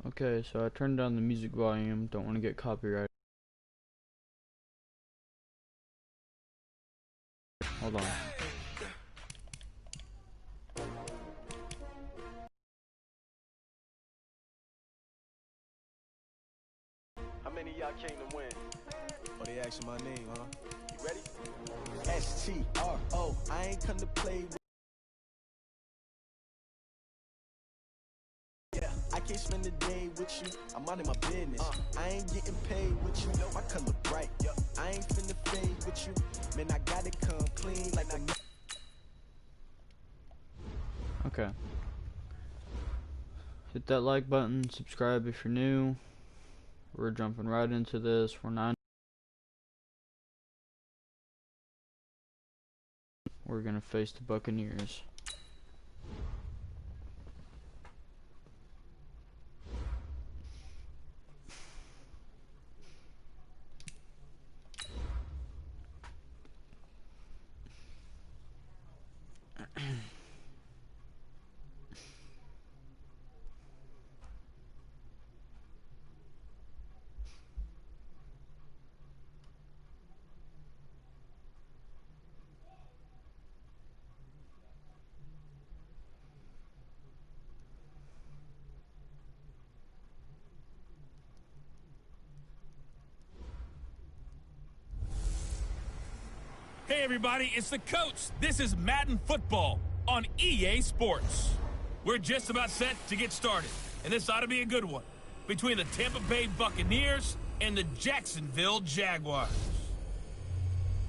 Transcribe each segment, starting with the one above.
Okay, so I turned down the music volume. Don't want to get copyrighted. Hold on. How many of y'all came to win? Oh, they asking my name, huh? You ready? S-T-R-O. I ain't come to play with. Yeah, I can't spend the day with you. I'm out of my business. I ain't getting paid with you. My color bright. I ain't finna fade with you. Man, I gotta come clean like a. Okay. Hit that like button, subscribe if you're new. We're jumping right into this. We're gonna face the Buccaneers. Hey everybody, it's the coach. This is Madden Football on EA Sports. We're just about set to get started, and this ought to be a good one, between the Tampa Bay Buccaneers and the Jacksonville Jaguars.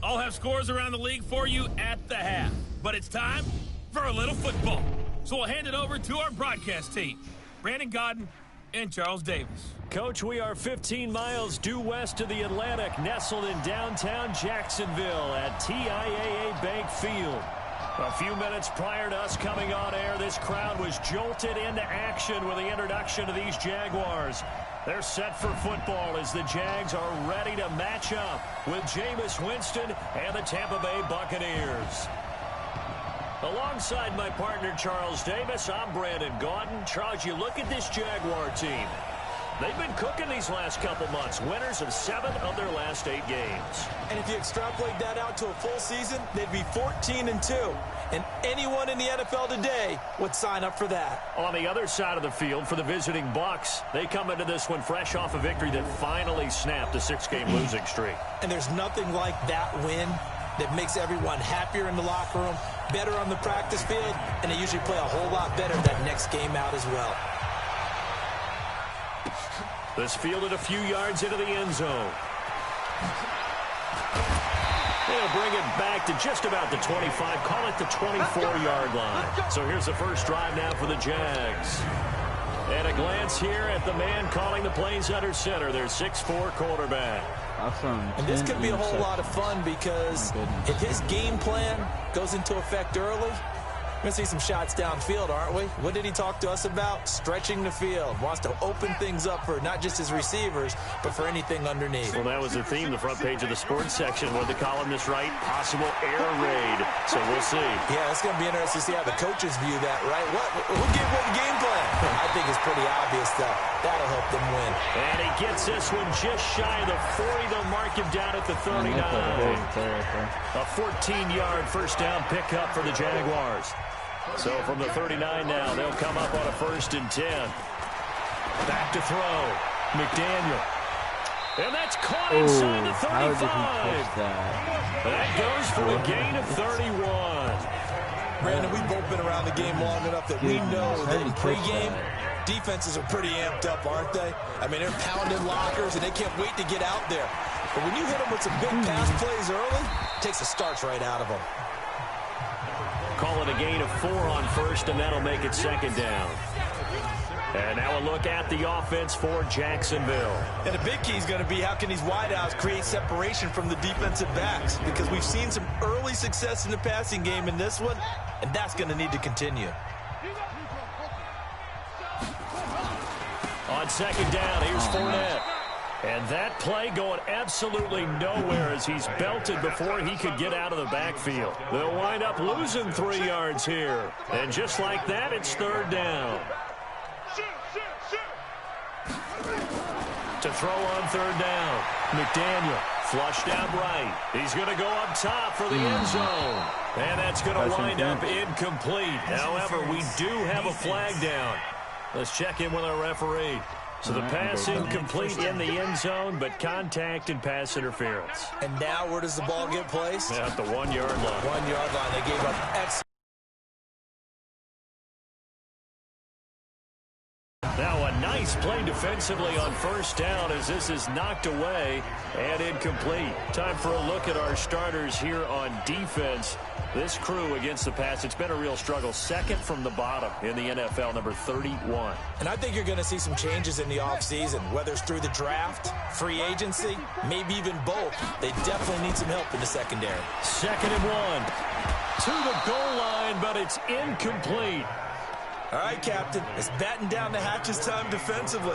I'll have scores around the league for you at the half, but it's time for a little football. So we'll hand it over to our broadcast team, Brandon Godden and Charles Davis. Coach, we are 15 miles due west of the Atlantic, nestled in downtown Jacksonville at TIAA Bank Field. A few minutes prior to us coming on air, this crowd was jolted into action with the introduction of these Jaguars. They're set for football as the Jags are ready to match up with Jameis Winston and the Tampa Bay Buccaneers. Alongside my partner, Charles Davis, I'm Brandon Godden. Charles, you look at this Jaguar team. They've been cooking these last couple months, winners of 7 of their last 8 games. And if you extrapolate that out to a full season, they'd be 14-2. And anyone in the NFL today would sign up for that. On the other side of the field for the visiting Bucs, they come into this one fresh off a victory that finally snapped a 6-game losing streak. And there's nothing like that win that makes everyone happier in the locker room, better on the practice field, and they usually play a whole lot better that next game out as well. This fielded a few yards into the end zone. They'll bring it back to just about the 25, call it the 24-yard line. So here's the first drive now for the Jags. And a glance here at the man calling the plays under center, their 6'4" quarterback. Awesome. And this could be a whole lot of fun because if his game plan goes into effect early, we're going to see some shots downfield, aren't we? What did he talk to us about? Stretching the field. Wants to open things up for not just his receivers, but for anything underneath. Well, that was the theme, the front page of the sports section, where the columnists write possible air raid. So we'll see. Yeah, it's going to be interesting to see how the coaches view that, right? Who gave what the game plan? I think it's pretty obvious that that'll help them win. And he gets this one just shy of the 40. They'll mark him down at the 39. A 14-yard first down pickup for the Jaguars. So from the 39 now, they'll come up on a 1st and 10. Back to throw. McDaniel. And that's caught inside the 35. How did he catch that? That goes for a gain of 31. Brandon, we've both been around the game long enough that we know that in pregame, defenses are pretty amped up, aren't they? I mean, they're pounding lockers, and they can't wait to get out there. But when you hit them with some big pass plays early, it takes the starch right out of them. Call it a gain of 4 on 1st, and that'll make it 2nd down. And now a look at the offense for Jacksonville. And the big key is going to be how can these wideouts create separation from the defensive backs? Because we've seen some early success in the passing game in this one, and that's going to need to continue. On 2nd down, here's Fournette. And that play going absolutely nowhere as he's belted before he could get out of the backfield. They'll wind up losing 3 yards here. And just like that, it's 3rd down. To throw on third down. McDaniel flushed out right. He's going to go up top for the end zone. And that's going to wind up incomplete. However, we do have a flag down. Let's check in with our referee. So the pass incomplete in the end zone, but contact and pass interference. And now where does the ball get placed? At the 1 yard line. 1 yard line. They gave up excellent. Now a nice play defensively on first down as this is knocked away and incomplete. Time for a look at our starters here on defense. This crew against the pass, it's been a real struggle. Second from the bottom in the NFL, number 31. And I think you're going to see some changes in the offseason, whether it's through the draft, free agency, maybe even both. They definitely need some help in the secondary. 2nd and 1. To the goal line, but it's incomplete. All right, Captain, it's batten down the hatches time defensively.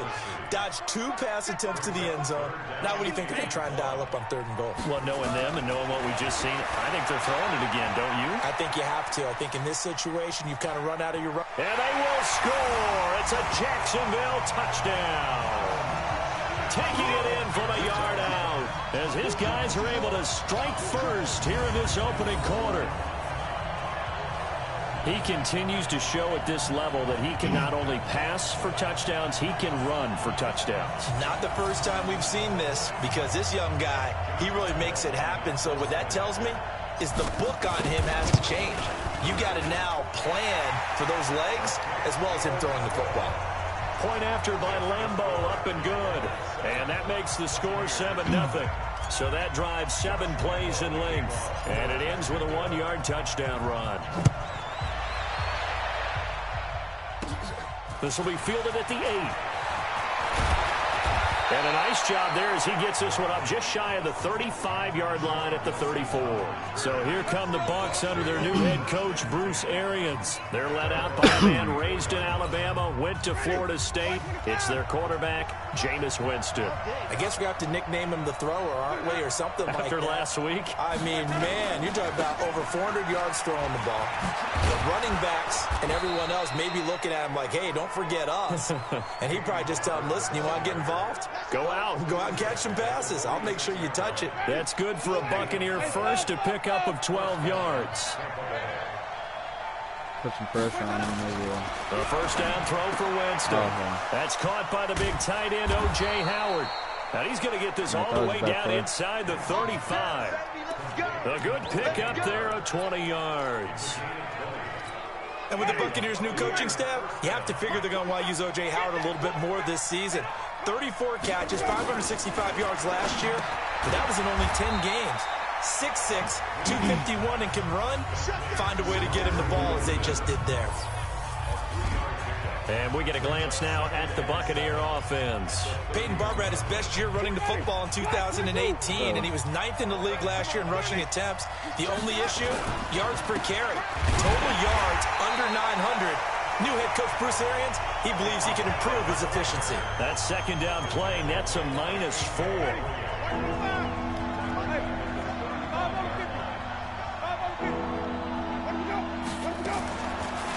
Dodged 2 pass attempts to the end zone. Now what do you think they're going to try and dial up on 3rd and goal? Well, knowing them and knowing what we just seen, I think they're throwing it again, don't you? I think you have to. I think in this situation, you've kind of run out of your run. And they will score. It's a Jacksonville touchdown. Taking it in from a yard out as his guys are able to strike first here in this opening quarter. He continues to show at this level that he can not only pass for touchdowns, he can run for touchdowns. Not the first time we've seen this, because this young guy, he really makes it happen. So what that tells me is the book on him has to change. You got to now plan for those legs as well as him throwing the football. Point after by Lambo, up and good. And that makes the score 7-0. So that drives 7 plays in length. And it ends with a 1-yard touchdown run. This will be fielded at the 8. And a nice job there as he gets this one up just shy of the 35-yard line at the 34. So here come the Bucs under their new head coach, Bruce Arians. They're led out by a man raised in Alabama, went to Florida State. It's their quarterback, Jameis Winston. I guess we have to nickname him the thrower, aren't we, or something like that. After last week? I mean, man, you're talking about over 400 yards throwing the ball. The running backs and everyone else may be looking at him like, hey, don't forget us. And he'd probably just tell him, listen, you want to get involved? Go out. Go out and catch some passes. I'll make sure you touch it. That's good for a Buccaneer first, a pickup of 12 yards. Put some pressure on him, maybe. The first down throw for Winston. That's caught by the big tight end, O.J. Howard. And he's going to get this all the way down inside the 35. A good pickup there of 20 yards. And with the Buccaneers' new coaching staff, you have to figure they're going to want to use O.J. Howard a little bit more this season. 34 catches, 565 yards last year, but that was in only 10 games. 6'6", 251, and can run. Find a way to get him the ball as they just did there. And we get a glance now at the Buccaneer offense. Peyton Barber had his best year running the football in 2018, and he was 9th in the league last year in rushing attempts. The only issue, yards per carry. Total yards under 900. New head coach Bruce Arians, he believes he can improve his efficiency. That second down play nets a -4.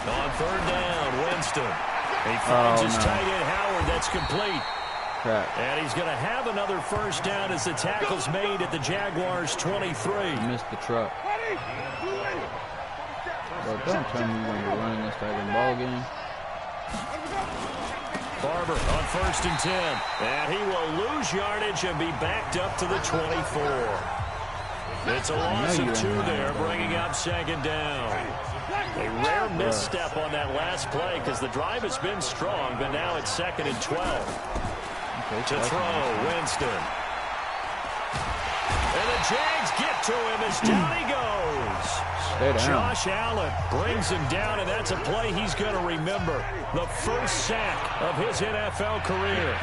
On 3rd down, Winston. He finds his tight end Howard. That's complete. Crap. And he's going to have another first down as the tackle's made at the Jaguars' 23. Missed the truck. But don't tell me when you're running this type of ball game. Barber on 1st and 10. And he will lose yardage and be backed up to the 24. It's a loss of 2 there, bringing up 2nd down. A rare misstep on that last play because the drive has been strong, but now it's 2nd and 12. To throw, Winston. And the Jags get to him as down he goes. Josh Allen brings him down, and that's a play he's going to remember. The first sack of his NFL career.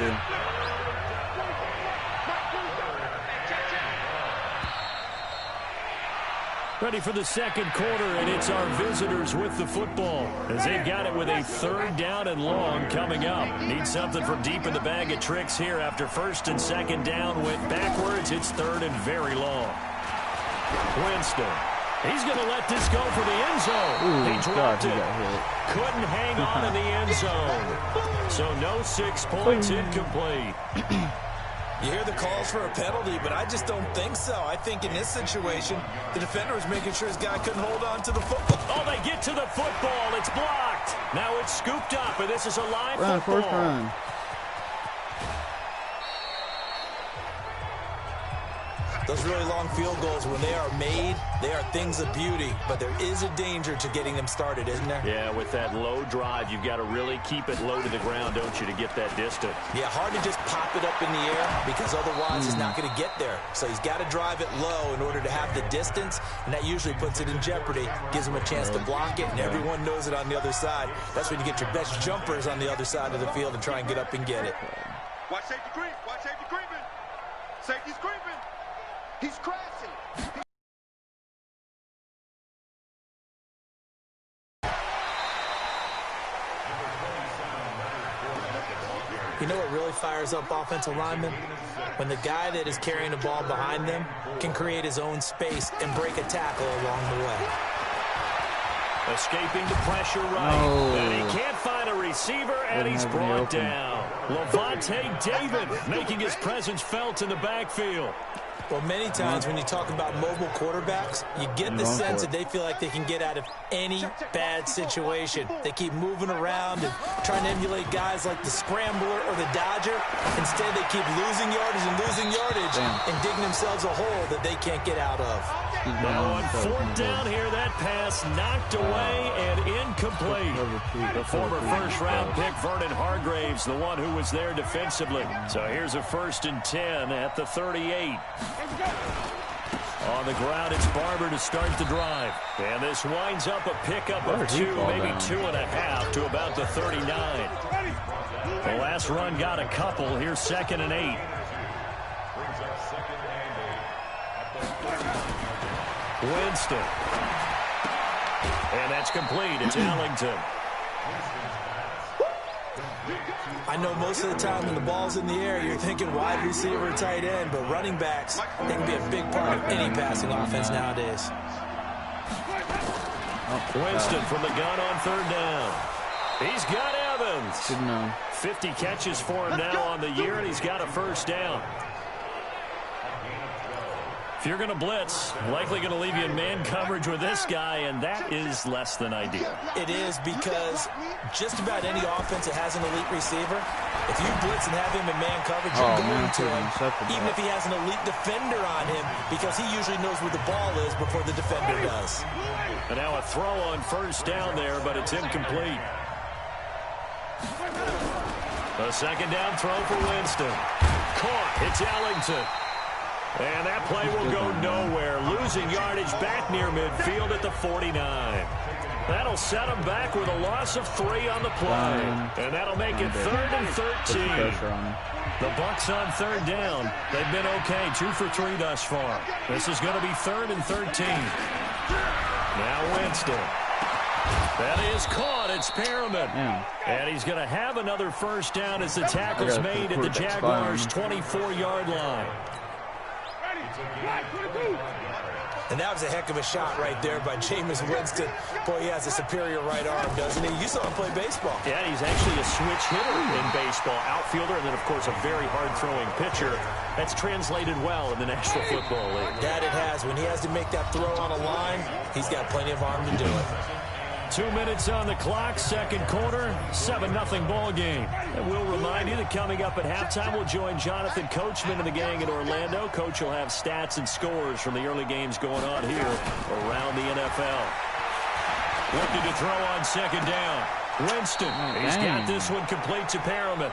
Ready for the second quarter, and it's our visitors with the football as they've got it with a 3rd down and long coming up. Need something from deep in the bag of tricks here after 1st and 2nd down went backwards. It's 3rd and very long. Winston. He's going to let this go for the end zone. Ooh, he dropped it. Couldn't hang on in the end zone. So no 6 points, incomplete. You hear the calls for a penalty, but I just don't think so. I think in this situation, the defender was making sure his guy couldn't hold on to the football. Oh, they get to the football. It's blocked. Now it's scooped up, and this is a live Run, football. first run. Those really long field goals, when they are made, they are things of beauty. But there is a danger to getting them started, isn't there? Yeah, with that low drive, you've got to really keep it low to the ground, don't you, to get that distance. Yeah, hard to just pop it up in the air because otherwise he's not going to get there. So he's got to drive it low in order to have the distance, and that usually puts it in jeopardy, gives him a chance to block it, and everyone knows it on the other side. That's when you get your best jumpers on the other side of the field and try and get up and get it. Watch safety creep. Watch safety creeping. Safety's creeping. He's crashing. You know what really fires up offensive linemen? When the guy that is carrying the ball behind them can create his own space and break a tackle along the way. Escaping the pressure right. No. And he can't find a receiver, and he's brought down. Levante David making his presence felt in the backfield. Well, many times when you talk about mobile quarterbacks, you get the sense that they feel like they can get out of any bad situation. They keep moving around and trying to emulate guys like the Scrambler or the Dodger. Instead, they keep losing yardage and digging themselves a hole that they can't get out of. Now on fourth down here, that pass knocked away and incomplete. The former first-round pick, Vernon Hargraves, the one who was there defensively. So here's a 1st and 10 at the 38. On the ground, it's Barber to start the drive. And this winds up a pickup of 2, maybe 2.5 to about the 39. The last run got a couple. Here's 2nd and 8. Winston. And that's complete. It's Ellington. I know most of the time when the ball's in the air, you're thinking wide receiver, tight end, but running backs, they can be a big part of any passing offense nowadays. Winston from the gun on 3rd down. He's got Evans. Good enough. 50 catches for him now on the year, and he's got a 1st down. If you're going to blitz, likely going to leave you in man coverage with this guy, and that is less than ideal. It is, because just about any offense that has an elite receiver, if you blitz and have him in man coverage, you're going to him, even if he has an elite defender on him, because he usually knows where the ball is before the defender does. And now a throw on 1st down there, but it's incomplete. A 2nd down throw for Winston. Caught. It's Ellington. And that play will go nowhere. Losing yardage back near midfield at the 49. That'll set him back with a loss of 3 on the play. And that'll make it 3rd and 13. The Bucs on 3rd down. They've been okay. 2 for 3 thus far. This is going to be 3rd and 13. Now Winston. That is caught. It's Perriman. And he's going to have another 1st down as the tackle's made at the Jaguars' 24-yard line. And that was a heck of a shot right there by Jameis Winston. Boy, he has a superior right arm, doesn't he? You saw him play baseball. Yeah, he's actually a switch hitter in baseball. Outfielder, and then, of course, a very hard-throwing pitcher. That's translated well in the National Football League. That it has. When he has to make that throw on a line, he's got plenty of arm to do it. 2 minutes on the clock, 2nd quarter, 7-0 ball game. And we'll remind you that coming up at halftime, we'll join Jonathan Coachman and the gang in Orlando. Coach will have stats and scores from the early games going on here around the NFL. Looking to throw on 2nd down. Winston, he's got this one complete to Perriman.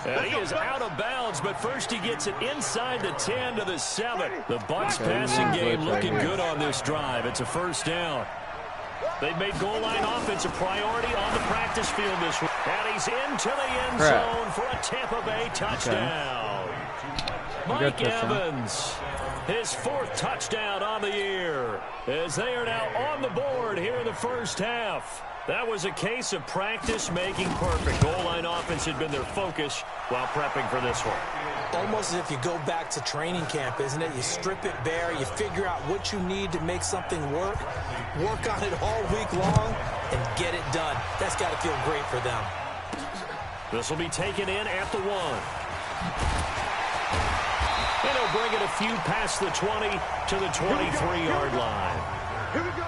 And he is out of bounds, but first he gets it inside the 10 to the 7. The Bucs passing game looking good on this drive. It's a 1st down. They've made goal line offense a priority on the practice field this week. And he's into the end zone for a Tampa Bay touchdown. Mike Evans, his 4th touchdown on the year, as they are now on the board here in the 1st half. That was a case of practice making perfect. Goal line offense had been their focus while prepping for this one. Almost as if you go back to training camp, isn't it? You strip it bare, you figure out what you need to make something work on it all week long, and get it done. That's got to feel great for them. This will be taken in at the 1. And he'll bring it a few past the 20 to the 23-yard line. Here we go.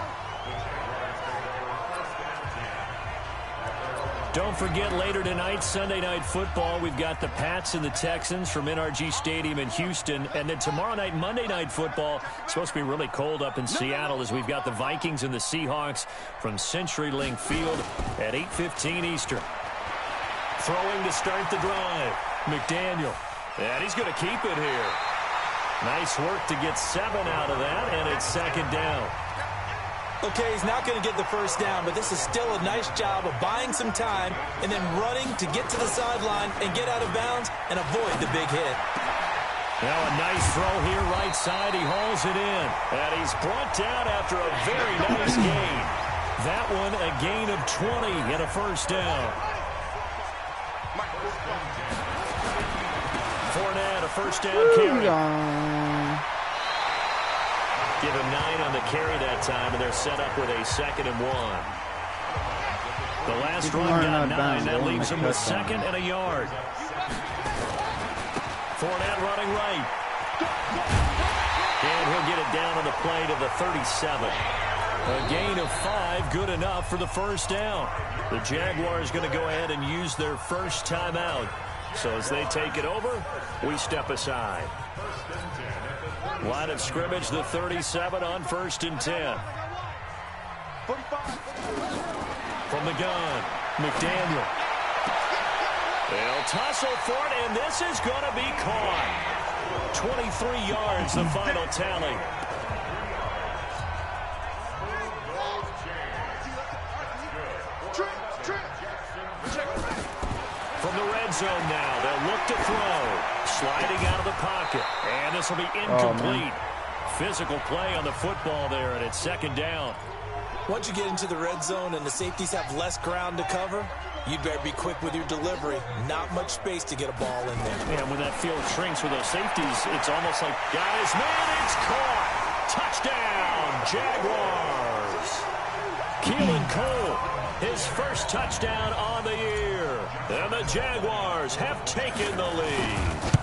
Don't forget, later tonight, Sunday Night Football, we've got the Pats and the Texans from NRG Stadium in Houston. And then tomorrow night, Monday Night Football, it's supposed to be really cold up in Seattle as we've got the Vikings and the Seahawks from CenturyLink Field at 8:15 Eastern. Throwing to start the drive, McDaniel. And he's going to keep it here. Nice work to get 7 out of that, and it's second down. Okay, he's not going to get the first down, but this is still a nice job of buying some time and then running to get to the sideline and get out of bounds and avoid the big hit. Now a nice throw here right side. He hauls it in. And he's brought down after a very nice gain. That one a gain of 20 and a first down. Fournette, a first down carry. Give him 9 on the carry that time, and they're set up with a 2nd and 1. The last run got 9. That leaves him with 2nd and a yard. Fournette running right. And he'll get it down on the play to the 37. A gain of 5, good enough for the first down. The Jaguars going to go ahead and use their first timeout. So as they take it over, we step aside. Line of scrimmage, the 37 on 1st and 10. From the gun, McDaniel. They'll tussle for it, and this is going to be caught. 23 yards, the final tally. From the red zone now, they'll look to throw. Sliding out of the pocket, and this will be incomplete. Physical play on the football there, and it's 2nd down. Once you get into the red zone and the safeties have less ground to cover, you'd better be quick with your delivery. Not much space to get a ball in there. And when that field shrinks with those safeties, it's almost like, got his man, it's caught. Touchdown, Jaguars. Keelan Cole, his first touchdown on the year. And the Jaguars have taken the lead.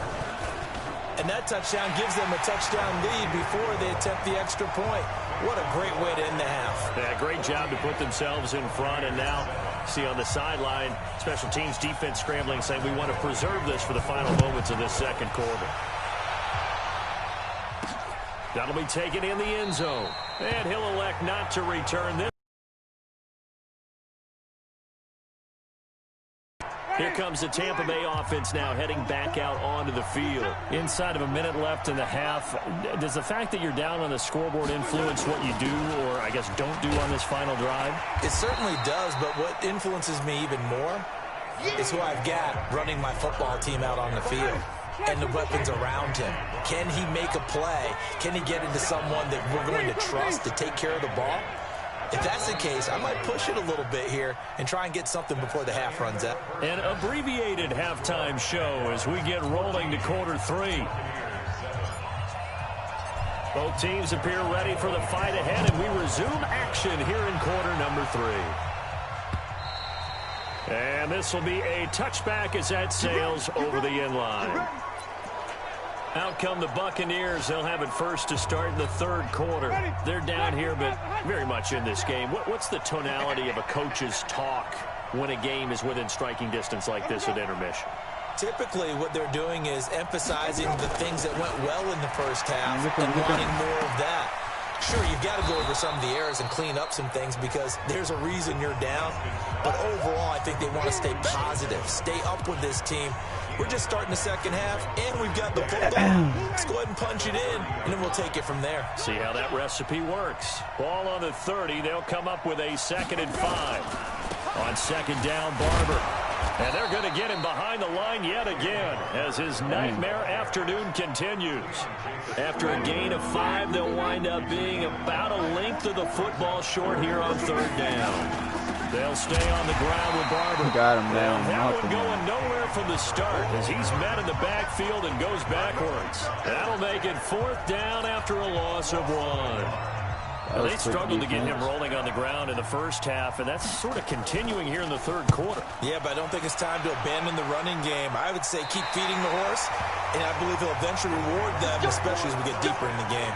And that touchdown gives them a touchdown lead before they attempt the extra point. What a great way to end the half. Yeah, great job to put themselves in front. And now, see on the sideline, special teams defense scrambling, saying we want to preserve this for the final moments of this second quarter. That'll be taken in the end zone. And he'll elect not to return this. Here comes the Tampa Bay offense now heading back out onto the field. Inside of a minute left in the half, does the fact that you're down on the scoreboard influence what you do or, I guess, don't do on this final drive? It certainly does, but what influences me even more is who I've got running my football team out on the field and the weapons around him. Can he make a play? Can he get into someone that we're going to trust to take care of the ball? If that's the case, I might push it a little bit here and try and get something before the half runs out. An abbreviated halftime show as we get rolling to quarter 3. Both teams appear ready for the fight ahead, and we resume action here in quarter number 3. And this will be a touchback as that sails over the end line. Out come the Buccaneers. They'll have it first to start in the 3rd quarter. They're down here, but very much in this game. What's the tonality of a coach's talk when a game is within striking distance like this at intermission? Typically, what they're doing is emphasizing the things that went well in the first half and wanting more of that. Sure, you've got to go over some of the errors and clean up some things because there's a reason you're down. But overall, I think they want to stay positive, stay up with this team. We're just starting the second half, and we've got the football. Let's go ahead and punch it in, and then we'll take it from there. See how that recipe works. Ball on the 30. They'll come up with a 2nd and 5. On 2nd down, Barber. And they're going to get him behind the line yet again as his nightmare afternoon continues. After a gain of 5, they'll wind up being about a length of the football short here on 3rd down. They'll stay on the ground with Barber. Got him down. That one going nowhere from the start as he's met in the backfield and goes backwards. That'll make it 4th down after a loss of 1. Well, they struggled to get him rolling on the ground in the first half, and that's sort of continuing here in the third quarter. Yeah, but I don't think it's time to abandon the running game. I would say keep feeding the horse, and I believe he'll eventually reward them, especially as we get deeper in the game.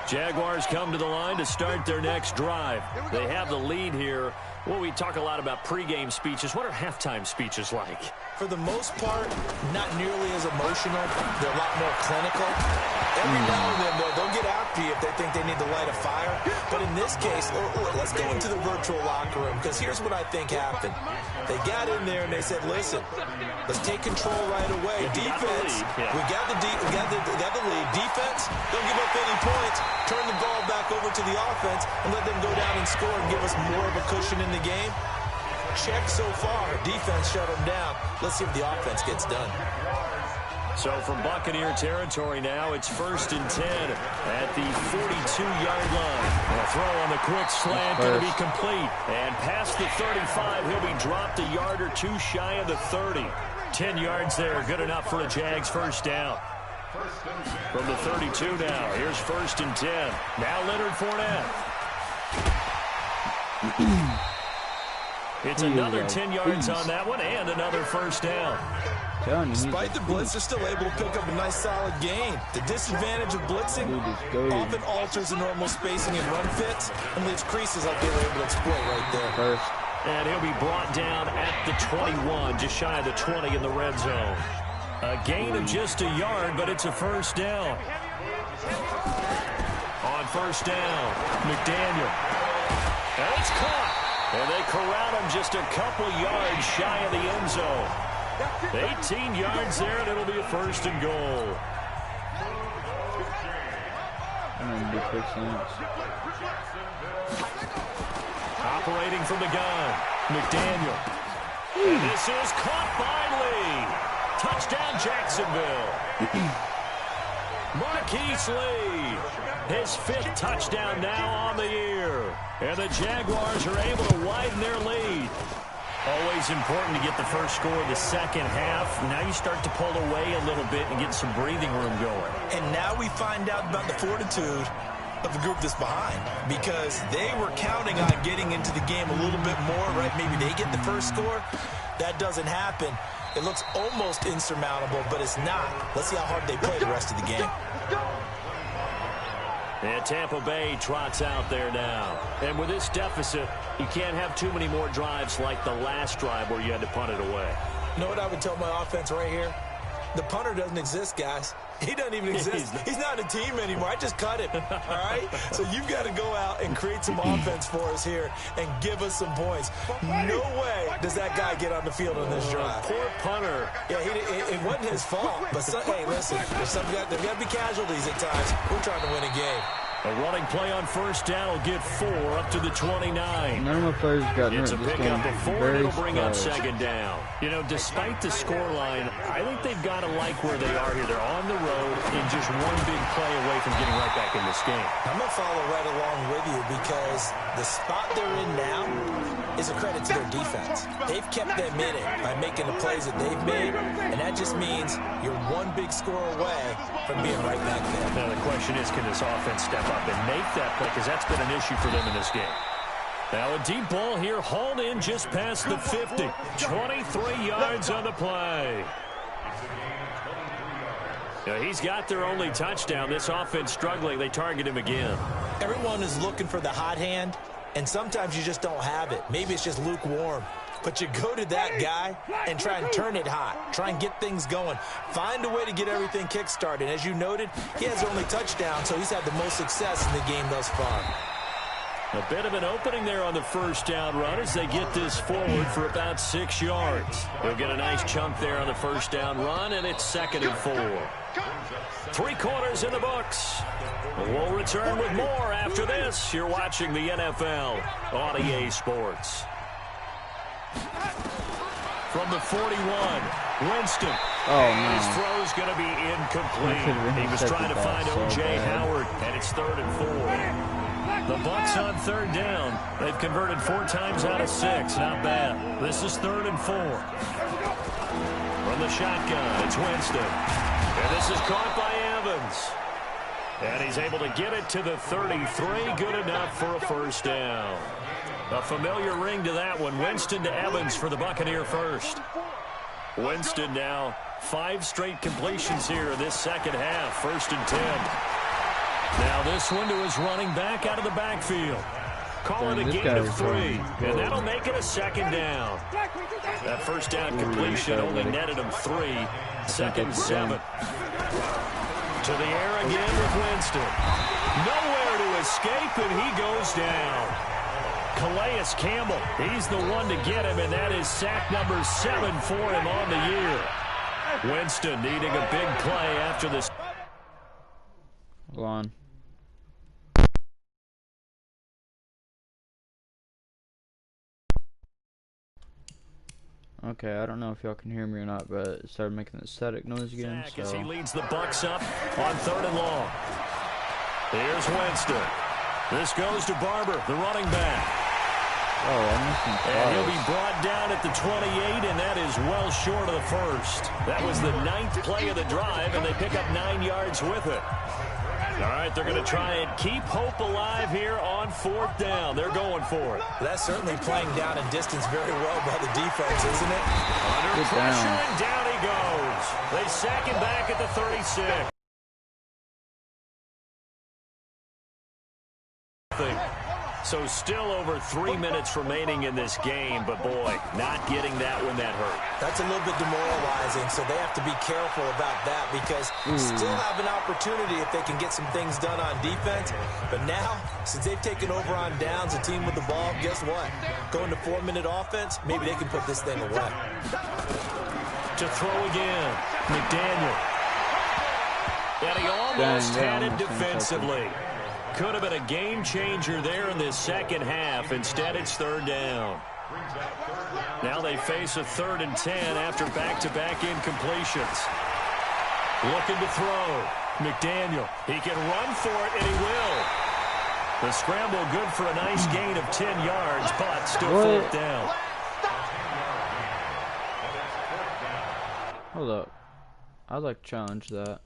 Jaguars come to the line to start their next drive. They have the lead here. Well, we talk a lot about pregame speeches. What are halftime speeches like? For the most part, not nearly as emotional. They're a lot more clinical. Every now and then, though, they'll get after you if they think they need to light a fire. But in this case, let's go into the virtual locker room, because here's what I think happened. They got in there and they said, listen, let's take control right away. Defense, we got the lead. Defense, don't give up any points. Turn the ball back over to the offense and let them go down and score and give us more of a cushion in the game. Check so far. Defense shut them down. Let's see if the offense gets done. So from Buccaneer territory now, it's 1st and 10 at the 42-yard line. A throw on the quick slant going to be complete. And past the 35, he'll be dropped a yard or two shy of the 30. 10 yards there, good enough for a Jags first down. From the 32 now, here's 1st and 10. Now Leonard Fournette. It's another 10 yards on that one and another first down. Despite the blitz, they're still able to pick up a nice solid gain. The disadvantage of blitzing often alters the normal spacing and run fits and leaves creases like they were able to exploit right there. And he'll be brought down at the 21, just shy of the 20 in the red zone. A gain of just a yard, but it's a first down. On first down, McDaniel. And it's caught. And they corral him just a couple yards shy of the end zone. 18 yards there, and it'll be a first and goal. Operating from the gun, McDaniel. And this is caught by Lee. Touchdown, Jacksonville. Marquise Lee, his 5th touchdown now on the year. And the Jaguars are able to widen their lead. Always important to get the first score of the second half. Now you start to pull away a little bit and get some breathing room going. And now we find out about the fortitude of the group that's behind, because they were counting on getting into the game a little bit more, right? Maybe they get the first score. That doesn't happen. It looks almost insurmountable, but it's not. Let's see how hard they play the rest of the game. And Tampa Bay trots out there now. And with this deficit, you can't have too many more drives like the last drive where you had to punt it away. You know what I would tell my offense right here? The punter doesn't exist, guys. He doesn't even exist. He's not a team anymore. I just cut him, all right? So you've got to go out and create some offense for us here and give us some points. No way does that guy get on the field on this drive. Poor punter. Yeah, it wasn't his fault. But, hey, listen, there's got to be casualties at times. We're trying to win a game. A running play on first down will get 4 up to the 29. None of my players got It's a pickup of 4, and it'll bring up second down. You know, despite the scoreline, I think they've got to like where they are here. They're on the road and just one big play away from getting right back in this game. I'm going to follow right along with you, because the spot they're in now is a credit to their defense. They've kept them in it by making the plays that they've made, and that just means you're one big score away from being right back there. Now the question is, can this offense step up and make that play, because that's been an issue for them in this game. Now a deep ball here, hauled in just past the 50. 23 yards on the play. Now he's got their only touchdown. This offense struggling. They target him again. Everyone is looking for the hot hand, and sometimes you just don't have it. Maybe it's just lukewarm. But you go to that guy and try and turn it hot. Try and get things going. Find a way to get everything kick-started. As you noted, he has only touchdown, so he's had the most success in the game thus far. A bit of an opening there on the first down run as they get this forward for about 6 yards. They'll get a nice chunk there on the first down run, and it's 2nd and 4. 3 quarters in the books. We'll return with more after this. You're watching the NFL on EA Sports. From the 41, Winston. Oh, no. His throw's going to be incomplete. He was trying to find O.J. Howard, and it's 3rd and 4. The Bucs on 3rd down. They've converted 4 times out of 6. Not bad. This is 3rd and 4. From the shotgun, it's Winston. And this is caught by Evans. And he's able to get it to the 33. Good enough for a first down. A familiar ring to that one. Winston to Evans for the Buccaneer first. Winston now 5 straight completions here in this second half. 1st and 10. Now this one to his running back out of the backfield. Call it a gain of 3. And that'll make it a second down. That first down completion only netted him 3. 2nd and 7. To the air again with Winston. Nowhere to escape, and he goes down. Calais Campbell, he's the one to get him, and that is sack number 7 for him on the year. Winston needing a big play after this. Hold on. Okay, I don't know if y'all can hear me or not, but it started making the static noise again. So. As he leads the Bucs up on 3rd and long. Here's Winston. This goes to Barber, the running back. Oh, I'm missing. And he'll be brought down at the 28, and that is well short of the first. That was the 9th play of the drive, and they pick up 9 yards with it. All right, they're going to try and keep hope alive here on 4th down. They're going for it. That's certainly playing down and distance very well by the defense, isn't it? Under pressure, and down he goes. They sack him back at the 36. So still over 3 minutes remaining in this game, but boy, not getting that one that hurt. That's a little bit demoralizing, so they have to be careful about that because still have an opportunity if they can get some things done on defense. But now, since they've taken over on downs, a team with the ball, guess what? Going to 4-minute offense, maybe they can put this thing away. To throw again, McDaniel. And he almost had it defensively. Could have been a game changer there in this second half. Instead, it's 3rd down. Now they face a 3rd and 10 after back-to-back incompletions. Looking to throw. McDaniel. He can run for it, and he will. The scramble good for a nice gain of 10 yards, but still 4th down. Hold up. I'd like to challenge that.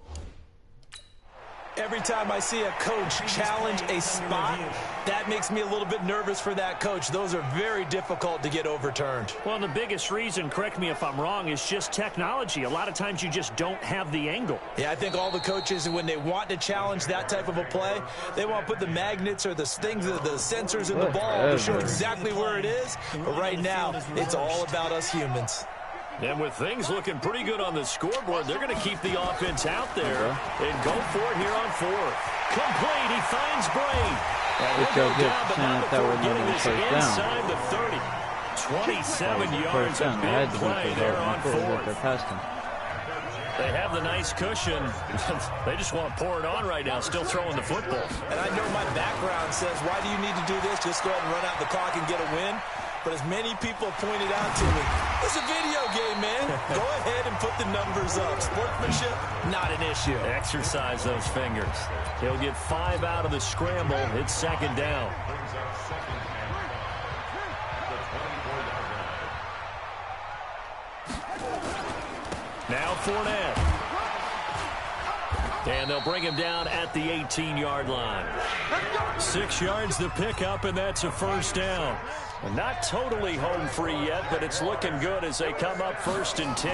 Every time I see a coach challenge a spot, that makes me a little bit nervous for that coach. Those are very difficult to get overturned. Well, the biggest reason, correct me if I'm wrong, is just technology. A lot of times you just don't have the angle. Yeah, I think all the coaches, when they want to challenge that type of a play, they want to put the magnets or the things, the sensors in the ball to show exactly where it is. But right now, it's all about us humans. And with things looking pretty good on the scoreboard, they're going to keep the offense out there and go for it here on 4th. Complete. He finds Brain. And we'll go down, but not before getting this inside the 30. 27 yards of big play there on 4th. They have the nice cushion. They just want to pour it on right now, still throwing the football. And I know my background says, why do you need to do this? Just go ahead and run out the clock and get a win. But as many people pointed out to me, it's a video game, man. Go ahead and put the numbers up. Sportsmanship, not an issue. Exercise those fingers. He'll get 5 out of the scramble. It's 2nd down. Now Fournette. And they'll bring him down at the 18-yard line. 6 yards to pick up, and that's a first down. Not totally home free yet, but it's looking good as they come up 1st and 10.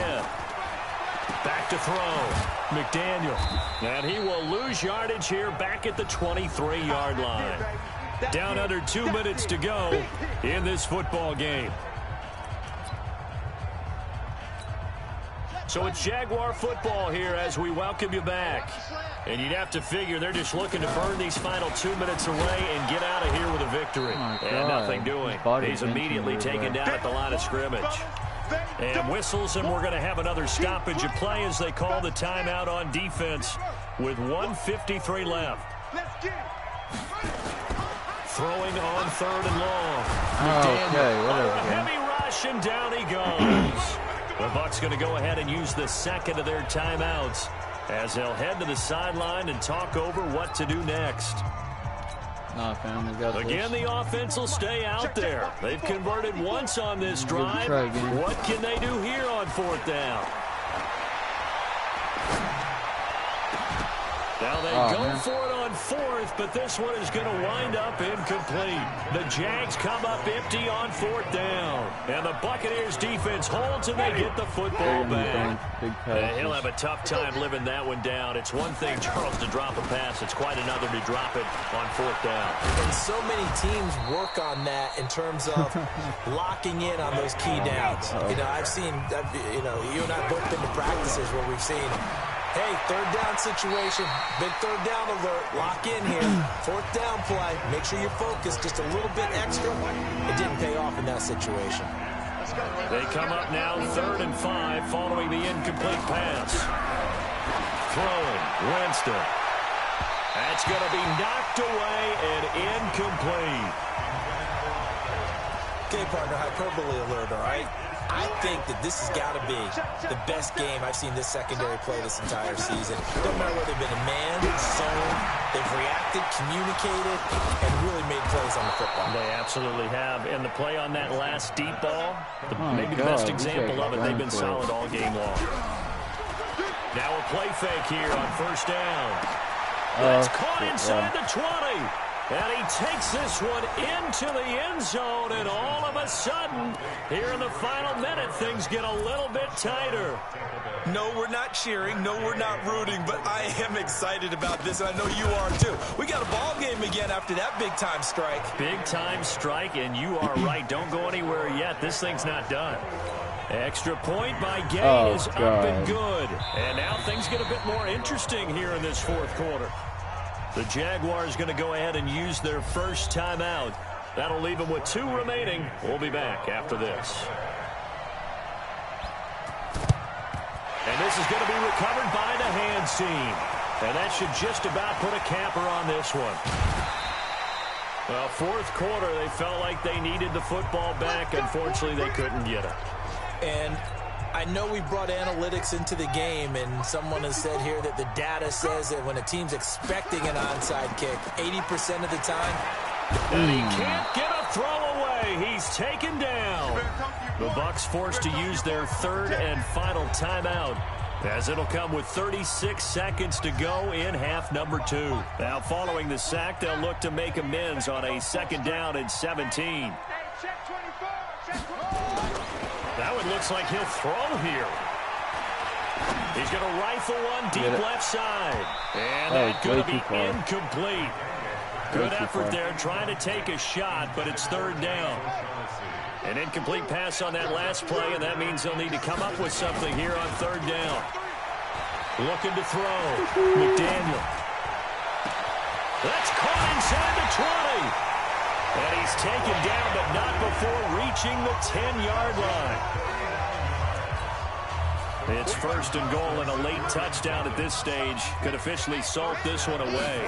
Back to throw. McDaniel. And he will lose yardage here back at the 23-yard line. Down under 2 minutes to go in this football game. So it's Jaguar football here as we welcome you back. And you'd have to figure they're just looking to burn these final 2 minutes away and get out of here with a victory. And nothing doing. He's immediately taken down at the line of scrimmage. And whistles, and we're going to have another stoppage of play as they call the timeout on defense with 1:53 left. Throwing on 3rd and long. Okay, whatever. A heavy rush, and down he goes. The Bucs going to go ahead and use the second of their timeouts as they'll head to the sideline and talk over what to do next. Nah, fam, we got Again, this. the offense will stay out there. They've converted once on this drive. What can they do here on 4th down? Now they go for it on fourth, but this one is going to wind up incomplete. The Jags come up empty on fourth down. And the Buccaneers defense holds and they get the football back. He'll have a tough time living that one down. It's one thing, Charles, to drop a pass. It's quite another to drop it on fourth down. And so many teams work on that in terms of locking in on those key downs. You know, you and I have both been to practices where we've seen, hey, third down situation, big third down alert, lock in here, fourth down play, make sure you're focused just a little bit extra. It didn't pay off in that situation. They come up now 3rd and 5 following the incomplete pass. Throwing, Winston. That's going to be knocked away and incomplete. Okay, partner, hyperbole alert, all right? I think that this has got to be the best game I've seen this secondary play this entire season. Don't matter whether they've been a man, zone, they've reacted, communicated, and really made plays on the football. They absolutely have. And the play on that last deep ball, maybe the best example of it, they've been solid all game long. Now a play fake here on first down. That's caught inside the 20. And he takes this one into the end zone, and all of a sudden, here in the final minute, things get a little bit tighter. No, we're not cheering. No, we're not rooting, but I am excited about this, and I know you are too. We got a ball game again after that big-time strike. Big-time strike, and you are right. Don't go anywhere yet. This thing's not done. Extra point by Gain is up and good. And now things get a bit more interesting here in this fourth quarter. The Jaguars going to go ahead and use their first timeout. That'll leave them with 2 remaining. We'll be back after this. And this is going to be recovered by the hands team. And that should just about put a capper on this one. Well, fourth quarter, they felt like they needed the football back. Unfortunately, they couldn't get it. And I know we brought analytics into the game, and someone has said here that the data says that when a team's expecting an onside kick, 80% of the time, and he can't get a throw away. He's taken down. The Bucs forced to use their 3rd and final timeout, as it'll come with 36 seconds to go in half number 2. Now, following the sack, they'll look to make amends on a 2nd down and 17. That one looks like he'll throw here. He's going to rifle one deep left side. And that's going to be incomplete. Good effort there trying to take a shot, but it's 3rd down. An incomplete pass on that last play, and that means they'll need to come up with something here on 3rd down. Looking to throw. McDaniel. That's caught inside the 20. And he's taken down, but not before reaching the 10-yard line. It's 1st and goal, and a late touchdown at this stage could officially salt this one away.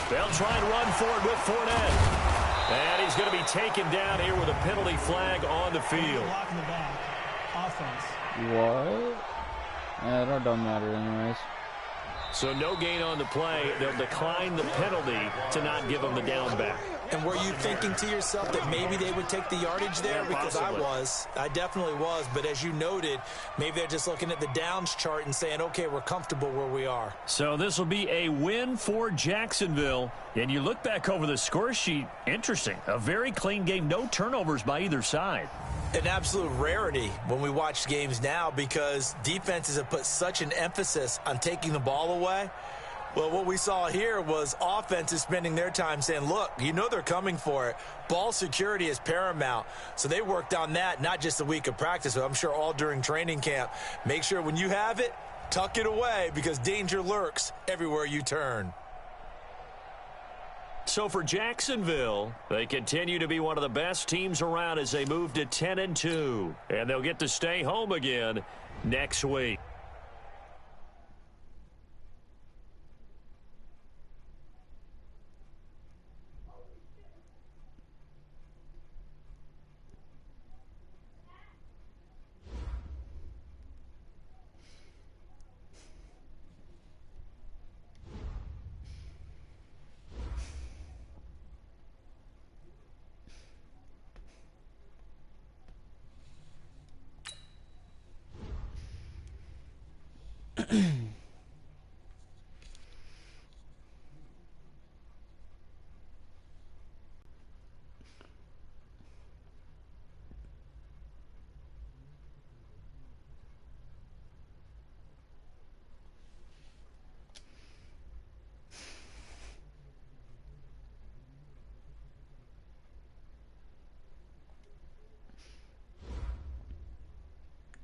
They'll try and run for it with Fournette. And he's going to be taken down here with a penalty flag on the field. What? That don't matter anyways. So no gain on the play. They'll decline the penalty to not give them the down back. And were you thinking to yourself that maybe they would take the yardage there? Because I definitely was. But as you noted, maybe they're just looking at the downs chart and saying, okay, we're comfortable where we are. So this will be a win for Jacksonville. And you look back over the score sheet, interesting. A very clean game, no turnovers by either side. An absolute rarity when we watch games now because defenses have put such an emphasis on taking the ball away. Well, what we saw here was offenses spending their time saying, look, you know they're coming for it. Ball security is paramount. So they worked on that, not just a week of practice, but I'm sure all during training camp. Make sure when you have it, tuck it away because danger lurks everywhere you turn. So for Jacksonville, they continue to be one of the best teams around as they move to 10-2. And they'll get to stay home again next week.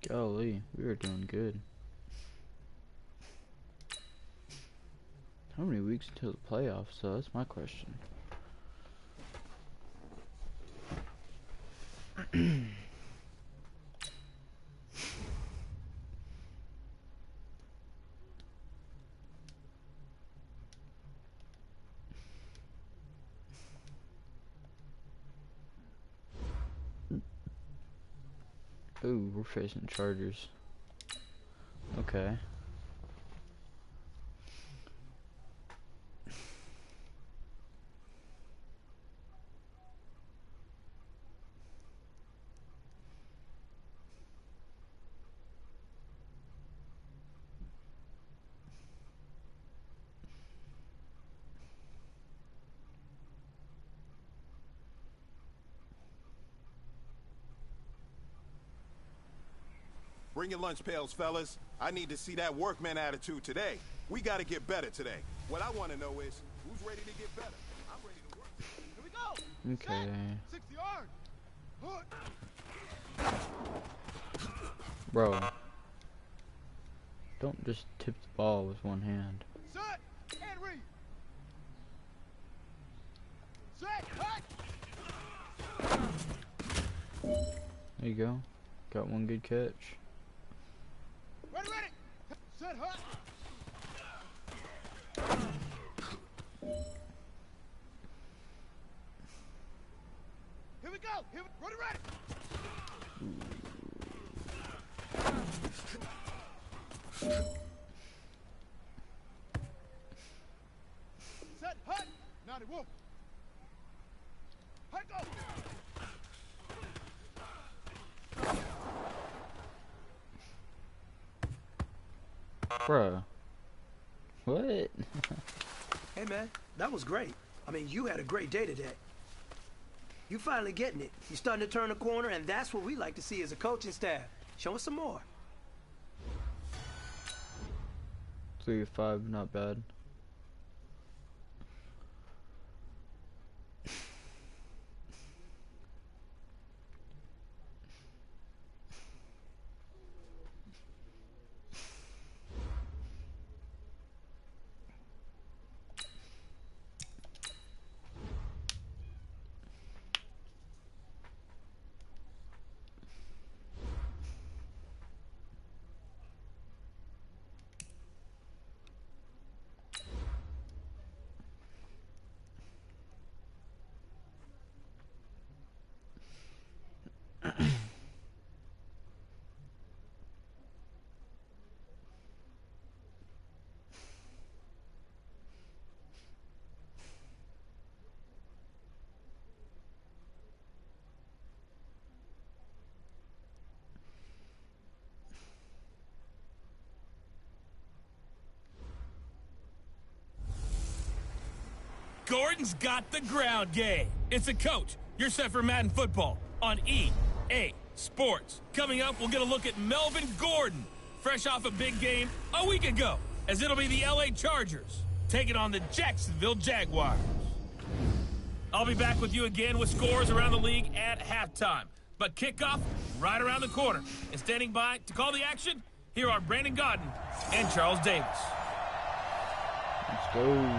Golly, we were doing good. How many weeks until the playoffs? So that's my question. Ooh, we're facing Chargers. Okay. Bring your lunch pails, fellas. I need to see that workman attitude today. We got to get better today. What I want to know is, who's ready to get better? I'm ready to work. Here we go. Okay. 60 yard. Bro. Don't just tip the ball with one hand. Set and read. Set, hut. There you go. Got one good catch. Ready, ready. Set, hut. Here we go. Here we, ready, ready. Set, hut. Now they wolf. Hut, go. Bruh. What? Hey, man, that was great. I mean, you had a great day today. You finally getting it. You're starting to turn the corner, and that's what we like to see as a coaching staff. Show us some more. 3-5, not bad. Gordon's got the ground game. It's a coach. You're set for Madden football on EA Sports. Coming up, we'll get a look at Melvin Gordon, fresh off a big game a week ago, as it'll be the LA Chargers taking on the Jacksonville Jaguars. I'll be back with you again with scores around the league at halftime. But kickoff right around the corner. And standing by to call the action, here are Brandon Godden and Charles Davis. Let's go.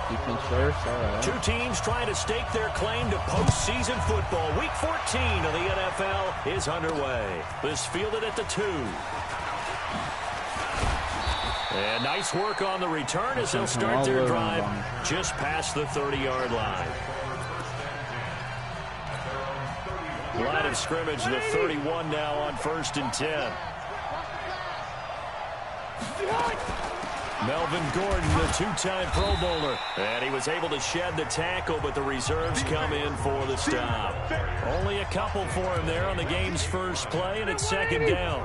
Defense first, all right. Two teams trying to stake their claim to postseason football. Week 14 of the NFL is underway. This fielded at the 2. And nice work on the return as they'll start their drive just past the 30-yard line. Line of scrimmage, the 31 now on 1st and 10. Melvin Gordon, the two-time Pro Bowler. And he was able to shed the tackle, but the reserves come in for the stop. Only a couple for him there on the game's first play, and it's 2nd down.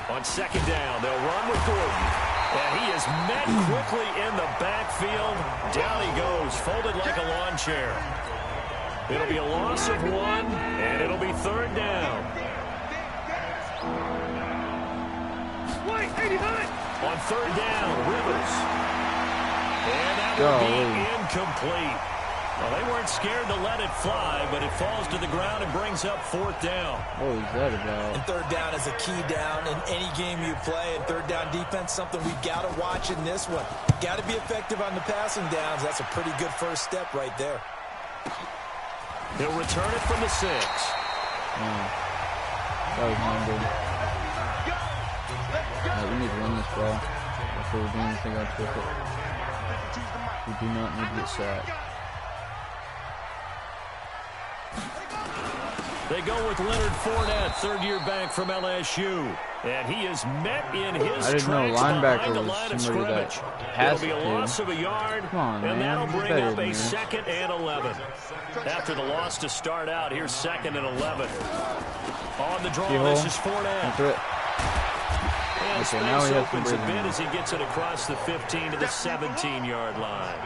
On 2nd down, they'll run with Gordon. And he is met quickly in the backfield. Down he goes, folded like a lawn chair. It'll be a loss of 1, and it'll be 3rd down. On third down, Rivers. And that will be incomplete. Well, they weren't scared to let it fly, but it falls to the ground and brings up fourth down. What was that about? And third down is a key down in any game you play. And third down defense, something we've got to watch in this one. Got to be effective on the passing downs. That's a pretty good first step right there. He'll return it from the 6. That was not good. We need to win this ball. That's what we're doing. I think I'll flip it. We do not need to get sacked. They go with Leonard Fournette, third-year back from LSU. And he is met in his I didn't know tracks linebacker behind the was line of somebody scrimmage. that has It'll be a loss of a yard, Come on, and man. that'll He's bring better up than a this. 2nd and 11. After the loss to start out, here's 2nd and 11. On the draw, this is Fournette. And Okay, now space he has opens some a bit breathing as he gets it across the 15 to the 17-yard line.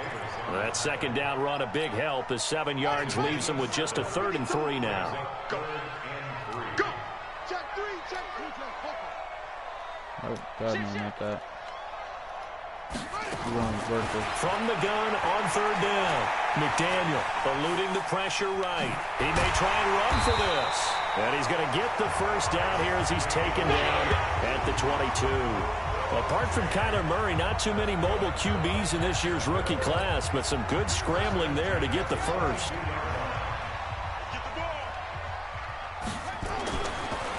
That second down run a big help as 7 yards leaves him with just a 3rd and 3 now. Oh, God, no, not that. From the gun on 3rd down. McDaniel eluding the pressure right. He may try and run for this. And he's going to get the first down here as he's taken down at the 22. Apart from Kyler Murray, not too many mobile QBs in this year's rookie class, but some good scrambling there to get the first.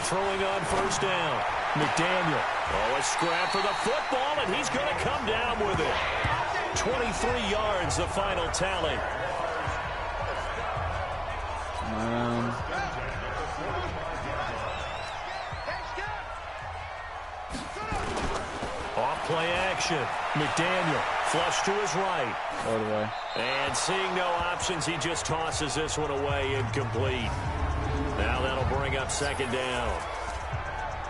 Throwing on first down. McDaniel. Oh, a scrap for the football, and he's going to come down with it. 23 yards, the final tally. Off-play action. McDaniel flush to his right. All the way. And seeing no options, he just tosses this one away, incomplete. Now that'll bring up 2nd down.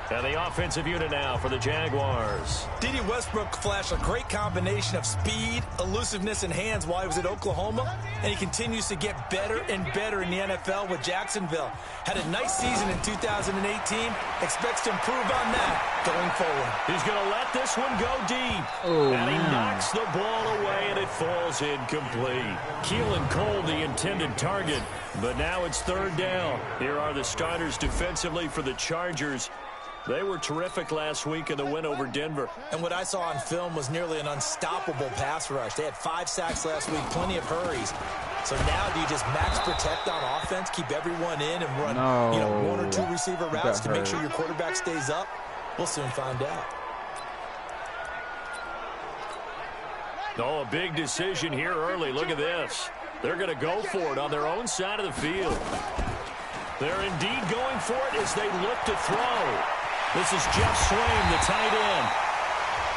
And the offensive unit now for the Jaguars. D.D. Westbrook flashed a great combination of speed, elusiveness, and hands while he was at Oklahoma, and he continues to get better and better in the NFL with Jacksonville. Had a nice season in 2018, expects to improve on that going forward. He's going to let this one go deep. And he knocks the ball away, and it falls incomplete. Keelan Cole, the intended target, but now it's 3rd down. Here are the starters defensively for the Chargers. They were terrific last week in the win over Denver. And what I saw on film was nearly an unstoppable pass rush. They had 5 sacks last week, plenty of hurries. So now do you just max protect on offense, keep everyone in, and run 1 or 2 receiver routes to make sure your quarterback stays up? We'll soon find out. Oh, a big decision here early. Look at this. They're going to go for it on their own side of the field. They're indeed going for it as they look to throw. This is Jeff Swaim, the tight end.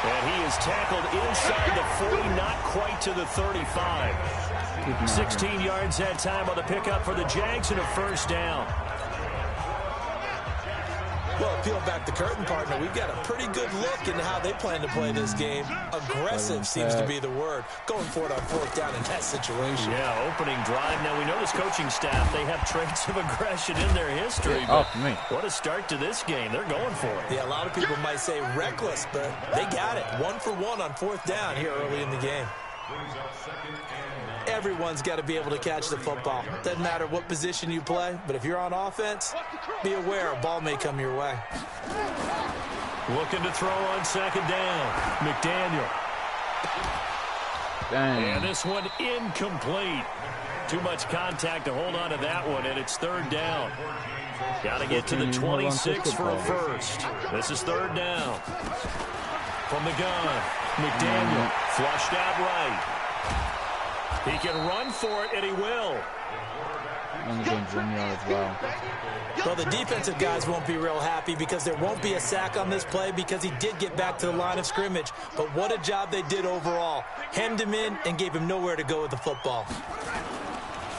And he is tackled inside the 40, not quite to the 35. 16 yards that time on the pickup for the Jags and a first down. Well, peel back the curtain, partner. We've got a pretty good look into how they plan to play this game. Aggressive seems to be the word. Going for it on 4th down in that situation. Yeah, opening drive. Now, we know this coaching staff, they have traits of aggression in their history. But what a start to this game. They're going for it. Yeah, a lot of people might say reckless, but they got it. 1 for 1 on 4th down here early in the game. Everyone's got to be able to catch the football. Doesn't matter what position you play, but if you're on offense, be aware a ball may come your way. Looking to throw on 2nd down. McDaniel. Dang. And this one incomplete. Too much contact to hold on to that one, and it's 3rd down. Got to get to the 26 for a first. This is 3rd down. From the gun, McDaniel flushed out right. He can run for it, and he will. Well, the defensive guys won't be real happy because there won't be a sack on this play because he did get back to the line of scrimmage. But what a job they did overall. Hemmed him in and gave him nowhere to go with the football.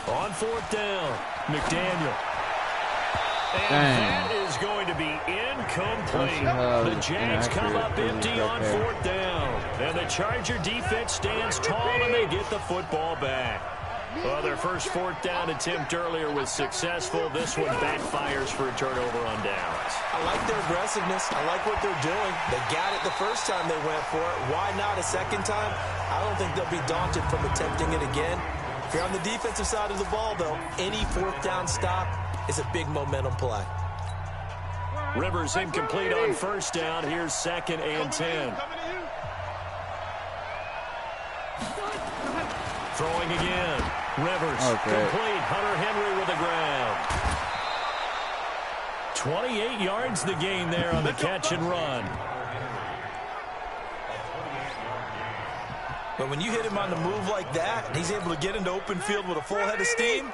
On 4th down, McDaniel. And that is going to be incomplete. The Jags come up empty on 4th down. And the Charger defense stands tall, and they get the football back. Well, their first 4th down attempt earlier was successful. This one backfires for a turnover on downs. I like their aggressiveness. I like what they're doing. They got it the first time they went for it. Why not a second time? I don't think they'll be daunted from attempting it again. If you're on the defensive side of the ball, though, any 4th down stop is a big momentum play. Rivers incomplete on 1st down. Here's 2nd and 10. Throwing again. Rivers complete. Hunter Henry with the ground. 28 yards the gain there on the catch and run. But when you hit him on the move like that, and he's able to get into open field with a full head of steam,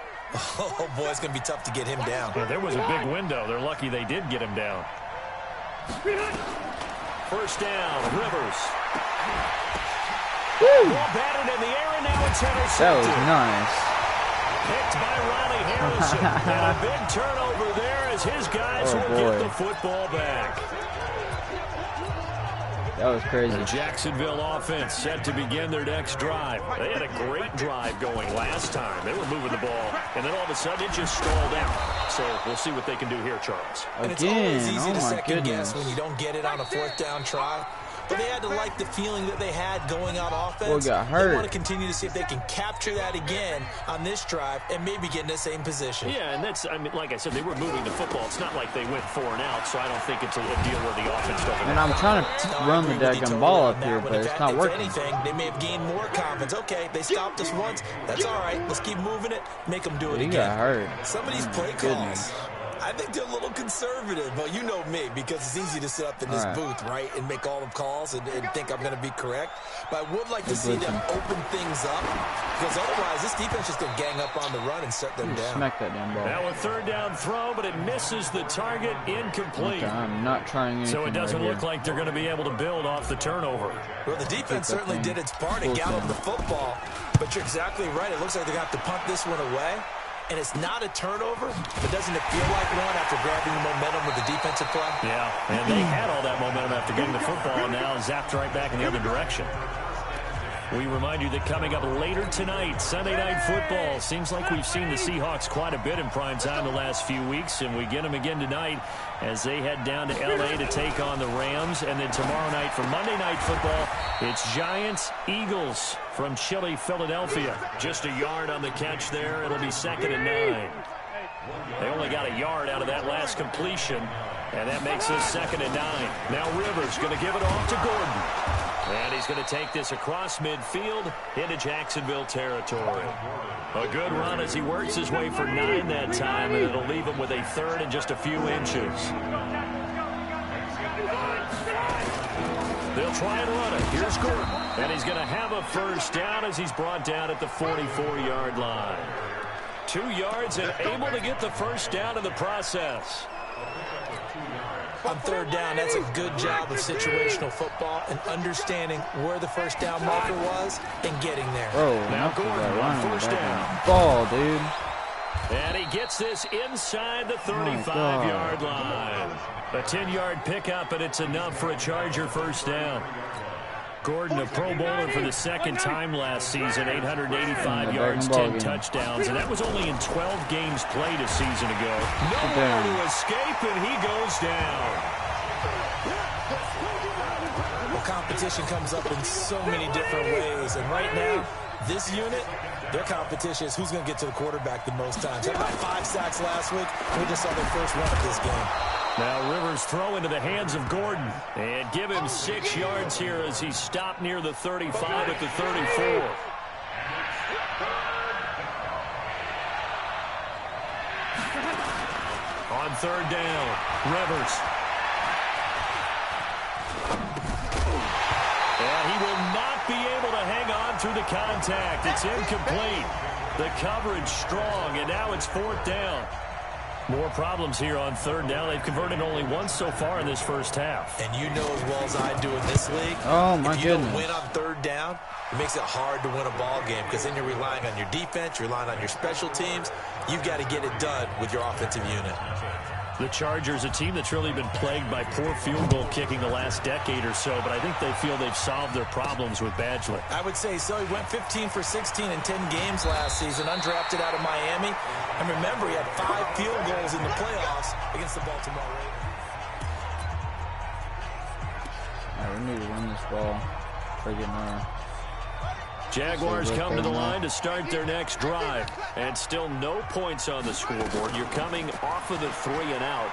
oh boy, it's going to be tough to get him down. Yeah, there was a big window. They're lucky they did get him down. 1st down, Rivers. Woo! Ball batted in the air, and now it's intercepted. That was nice. Picked by Riley Harrison. And a big turnover there as his guys will get the football back. That was crazy. The Jacksonville offense set to begin their next drive. They had a great drive going last time. They were moving the ball, and then all of a sudden it just stalled out. So we'll see what they can do here, Charles. And it's always easy to second guess when you don't get it on a 4th down try. But they had to like the feeling that they had going out offense. Got hurt. They want to continue to see if they can capture that again on this drive and maybe get in the same position. Yeah, and that's, I mean, like I said, they were moving the football. It's not like they went 4 and out, so I don't think it's a deal where the offense doesn't. And I'm trying to run the daggone ball up here, but it's not working. If anything, they may have gained more confidence. Okay, they stopped us once. That's all right. Let's keep moving it. Make them do it again. He got hurt. Some of these play calls, I think they're a little conservative. But you know me, because it's easy to sit up in this booth, right, and make all the calls and think I'm going to be correct. But I would like to see them open things up, because otherwise this defense just going to gang up on the run and shut them down. Smack that damn ball. Now a 3rd down throw, but it misses the target, incomplete. Okay, I'm not trying anything. So it doesn't look like they're going to be able to build off the turnover. Well, the defense certainly did its part to gallop the football. But you're exactly right. It looks like they're going to have to punt this one away. And it's not a turnover, but doesn't it feel like one after grabbing the momentum with the defensive play? Yeah, and they had all that momentum after getting the football, and now zapped right back in the other direction. We remind you that coming up later tonight, Sunday Night Football. Seems like we've seen the Seahawks quite a bit in prime time the last few weeks, and we get them again tonight as they head down to L.A. to take on the Rams. And then tomorrow night for Monday Night Football, it's Giants-Eagles from Chile, Philadelphia. Just a yard on the catch there. It'll be 2nd and 9. They only got a yard out of that last completion, and that makes this 2nd and 9. Now Rivers going to give it off to Gordon. And he's going to take this across midfield into Jacksonville territory. A good run as he works his way for 9 that time, and it'll leave him with a 3rd and just a few inches. They'll try and run it. Here's Gordon. And he's going to have a 1st down as he's brought down at the 44-yard line. 2 yards and able to get the 1st down in the process. On 3rd down, that's a good job of situational football and understanding where the 1st down marker was and getting there. Oh, now Gordon on 1st down. Ball, dude. And he gets this inside the 35-yard line. A 10-yard pickup, and it's enough for a Charger 1st down. Gordon, a Pro Bowler for the 2nd time last season, 885 yards, 10 touchdowns, and that was only in 12 games played a season ago. Nowhere to escape, and he goes down. Well, competition comes up in so many different ways, and right now, this unit, their competition is who's going to get to the quarterback the most times. They had about 5 sacks last week. We just saw their first run of this game. Now Rivers throw into the hands of Gordon and give him 6 yards here as he stopped near the 35 at the 34. On 3rd down, Rivers. And he will not be able to hang on through the contact. It's incomplete. The coverage strong, and now it's 4th down. More problems here on 3rd down. They've converted only once so far in this first half. And you know as well as I do in this league, if you don't win on 3rd down, it makes it hard to win a ball game because then you're relying on your defense, you're relying on your special teams. You've got to get it done with your offensive unit. The Chargers, a team that's really been plagued by poor field goal kicking the last decade or so, but I think they feel they've solved their problems with Badgley. I would say so. He went 15 for 16 in 10 games last season, undrafted out of Miami. And remember, he had 5 field goals in the playoffs against the Baltimore Ravens. We need to run this ball. Jaguars come to the line to start their next drive. And still no points on the scoreboard. You're coming off of the 3 and out.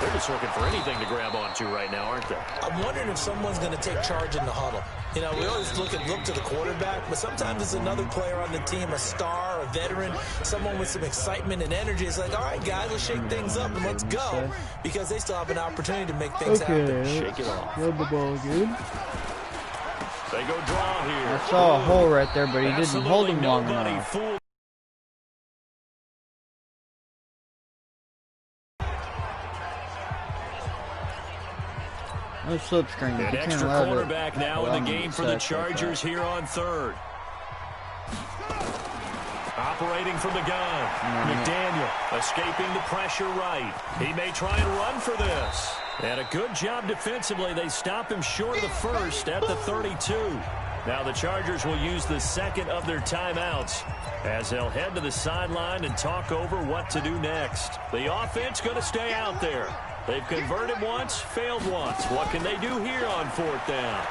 They're just looking for anything to grab onto right now, aren't they? I'm wondering if someone's going to take charge in the huddle. You know, we always look to the quarterback, but sometimes it's another player on the team, a star, a veteran, someone with some excitement and energy. It's like, all right, guys, let's shake things up and let's go, because they still have an opportunity to make things happen. Shake it off. Rub the ball again. They go draw here. I saw a hole right there, but he didn't hold him long enough. No slip screen. An extra quarterback now in the game for the Chargers here on 3rd. Operating from the gun. McDaniel escaping the pressure right. He may try and run for this. And a good job defensively. They stop him short of the first at the 32. Now the Chargers will use the second of their timeouts as they'll head to the sideline and talk over what to do next. The offense going to stay out there. They've converted once, failed once. What can they do here on 4th down?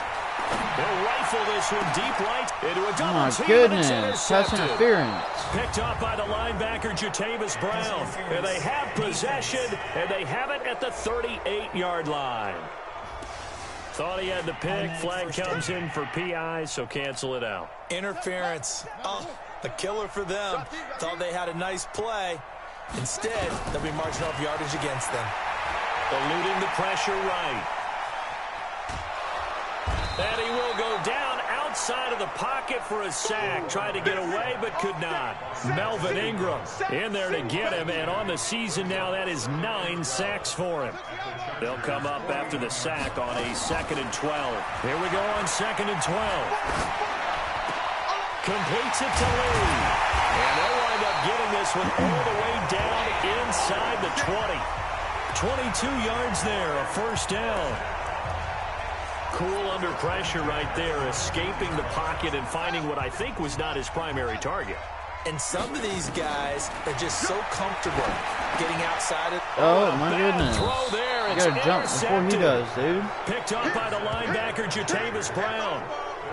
They'll rifle this one deep right into a double team. Oh my goodness, pass interference. Picked off by the linebacker, Jatavis Brown. And they have possession, and they have it at the 38-yard line. Thought he had the pick. Flag comes in for PI, so cancel it out. Interference. Oh, a killer for them. Thought they had a nice play. Instead, they'll be marching off yardage against them. Eluding the pressure right. And he will go down outside of the pocket for a sack. Tried to get away, but could not. Melvin Ingram in there to get him. And on the season now, that is 9 sacks for him. They'll come up after the sack on a 2nd and 12. Here we go on 2nd and 12. Completes it to Lee. And they'll wind up getting this one all the way down inside the 20. 22 yards there, a 1st down. Cool under pressure right there, escaping the pocket and finding what I think was not his primary target. And some of these guys are just so comfortable getting outside it. Oh, my goodness. Throw there. You gotta jump before he does, dude. Picked up by the linebacker, Jatavis Brown.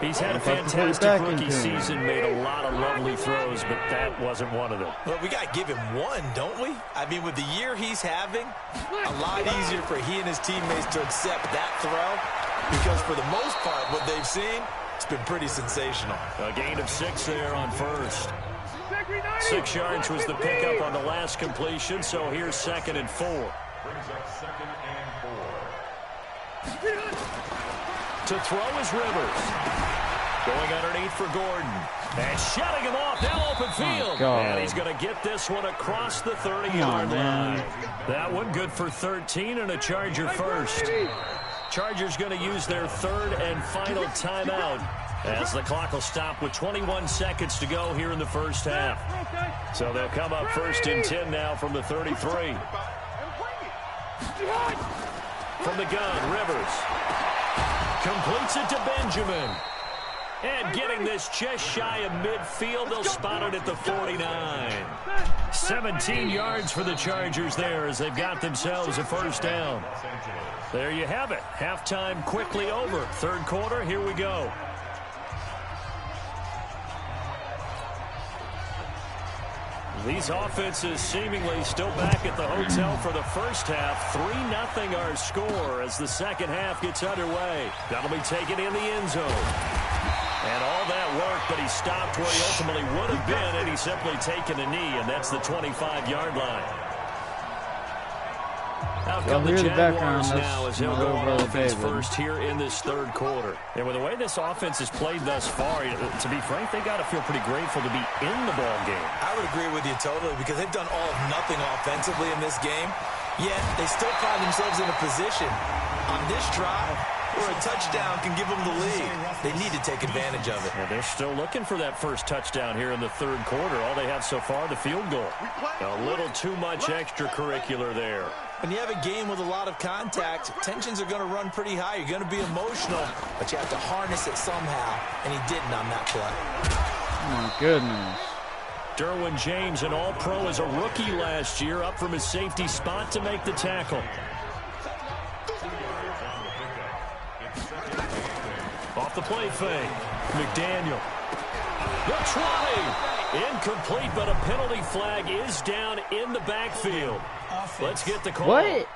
He's had a fantastic rookie season, made a lot of lovely throws, but that wasn't one of them. Well, we got to give him one, don't we? I mean, with the year he's having, a lot easier for he and his teammates to accept that throw, because for the most part, what they've seen, it's been pretty sensational. A gain of 6 there on 1st. 6 yards was the pickup on the last completion, so here's 2nd and 4. To throw is Rivers. Going underneath for Gordon. And shutting him off. Now open field. And he's going to get this one across the 30-yard line. That one good for 13 and a Charger first. Chargers going to use their 3rd and final timeout as the clock will stop with 21 seconds to go here in the first half. So they'll come up 1st and 10 now from the 33. From the gun, Rivers. Completes it to Benjamin. And getting this just shy of midfield, they'll spot it at the 49. 17 yards for the Chargers there as they've got themselves a 1st down. There you have it. Halftime quickly over. 3rd quarter, here we go. These offenses seemingly still back at the hotel for the first half. 3-0 our score as the second half gets underway. That'll be taken in the end zone. And all that work, but he stopped where he ultimately would have been, and he's simply taken a knee, and that's the 25-yard line. Out come the Jaguars now as they'll go on offense first here in this 3rd quarter. And with the way this offense has played thus far, to be frank, they got to feel pretty grateful to be in the ball game. I would agree with you totally, because they've done all of nothing offensively in this game, yet they still find themselves in a position on this drive where a touchdown can give them the lead. They need to take advantage of it. And they're still looking for that first touchdown here in the 3rd quarter. All they have so far, the field goal. A little too much extracurricular there. When you have a game with a lot of contact, tensions are going to run pretty high. You're going to be emotional, but you have to harness it somehow, and he didn't on that play. Oh, my goodness. Derwin James, an all-pro as a rookie last year, up from his safety spot to make the tackle. Off the play fake. McDaniel. The try. Incomplete, but a penalty flag is down in the backfield. Let's get the call. What?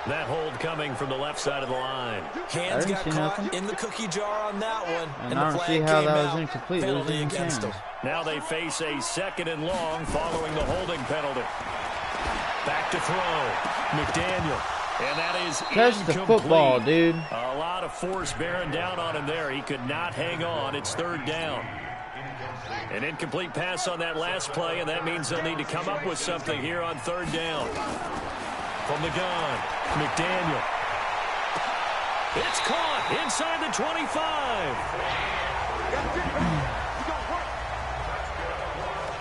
That hold coming from the left side of the line. Hands got caught in the cookie jar on that one. And I don't see how that was incomplete. It was in against him. Now they face a 2nd and long following the holding penalty. Back to throw. McDaniel. And that is That's the football, dude. A lot of force bearing down on him there. He could not hang on. It's 3rd down. An incomplete pass on that last play, and that means they'll need to come up with something here on 3rd down. From the gun, McDaniel. It's caught inside the 25.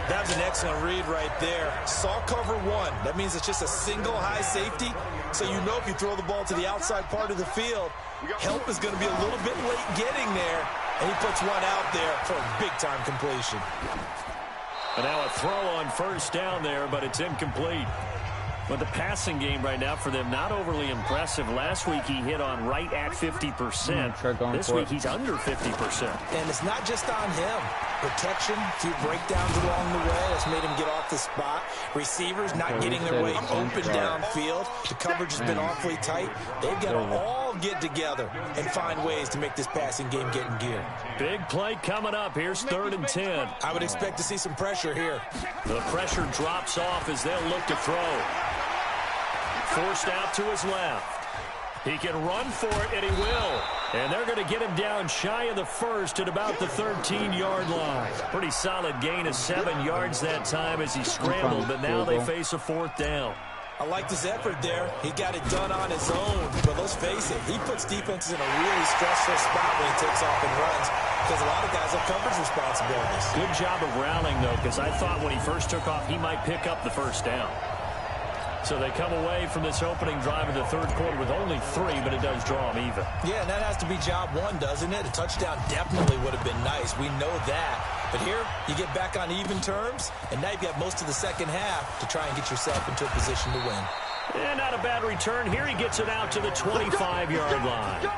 That's an excellent read right there. Saw cover 1. That means it's just a single high safety. So you know if you throw the ball to the outside part of the field, help is going to be a little bit late getting there. And he puts one out there for a big-time completion. And now a throw on 1st down there, but it's incomplete. But the passing game right now for them, not overly impressive. Last week he hit on right at 50%. This week he's under 50%. And it's not just on him. Protection, a few breakdowns along the way. That's made him get off the spot. Receivers not getting their way open downfield. The coverage has been awfully tight. They've got to all get together and find ways to make this passing game get in gear. Big play coming up. Here's 3rd and 10. I would expect to see some pressure here. The pressure drops off as they'll look to throw. Forced out to his left. He can run for it, and he will. And they're going to get him down shy of the 1st at about the 13-yard line. Pretty solid gain of 7 yards that time as he scrambled, but now they face a 4th down. I liked his effort there. He got it done on his own. But let's face it, he puts defenses in a really stressful spot when he takes off and runs because a lot of guys have coverage responsibilities. Good job of rallying, though, because I thought when he first took off, he might pick up the 1st down. So they come away from this opening drive in the 3rd quarter with only 3, but it does draw them even. Yeah, and that has to be job 1, doesn't it? A touchdown definitely would have been nice. We know that. But here, you get back on even terms, and now you've got most of the 2nd half to try and get yourself into a position to win. And not a bad return. Here he gets it out to the 25-yard line.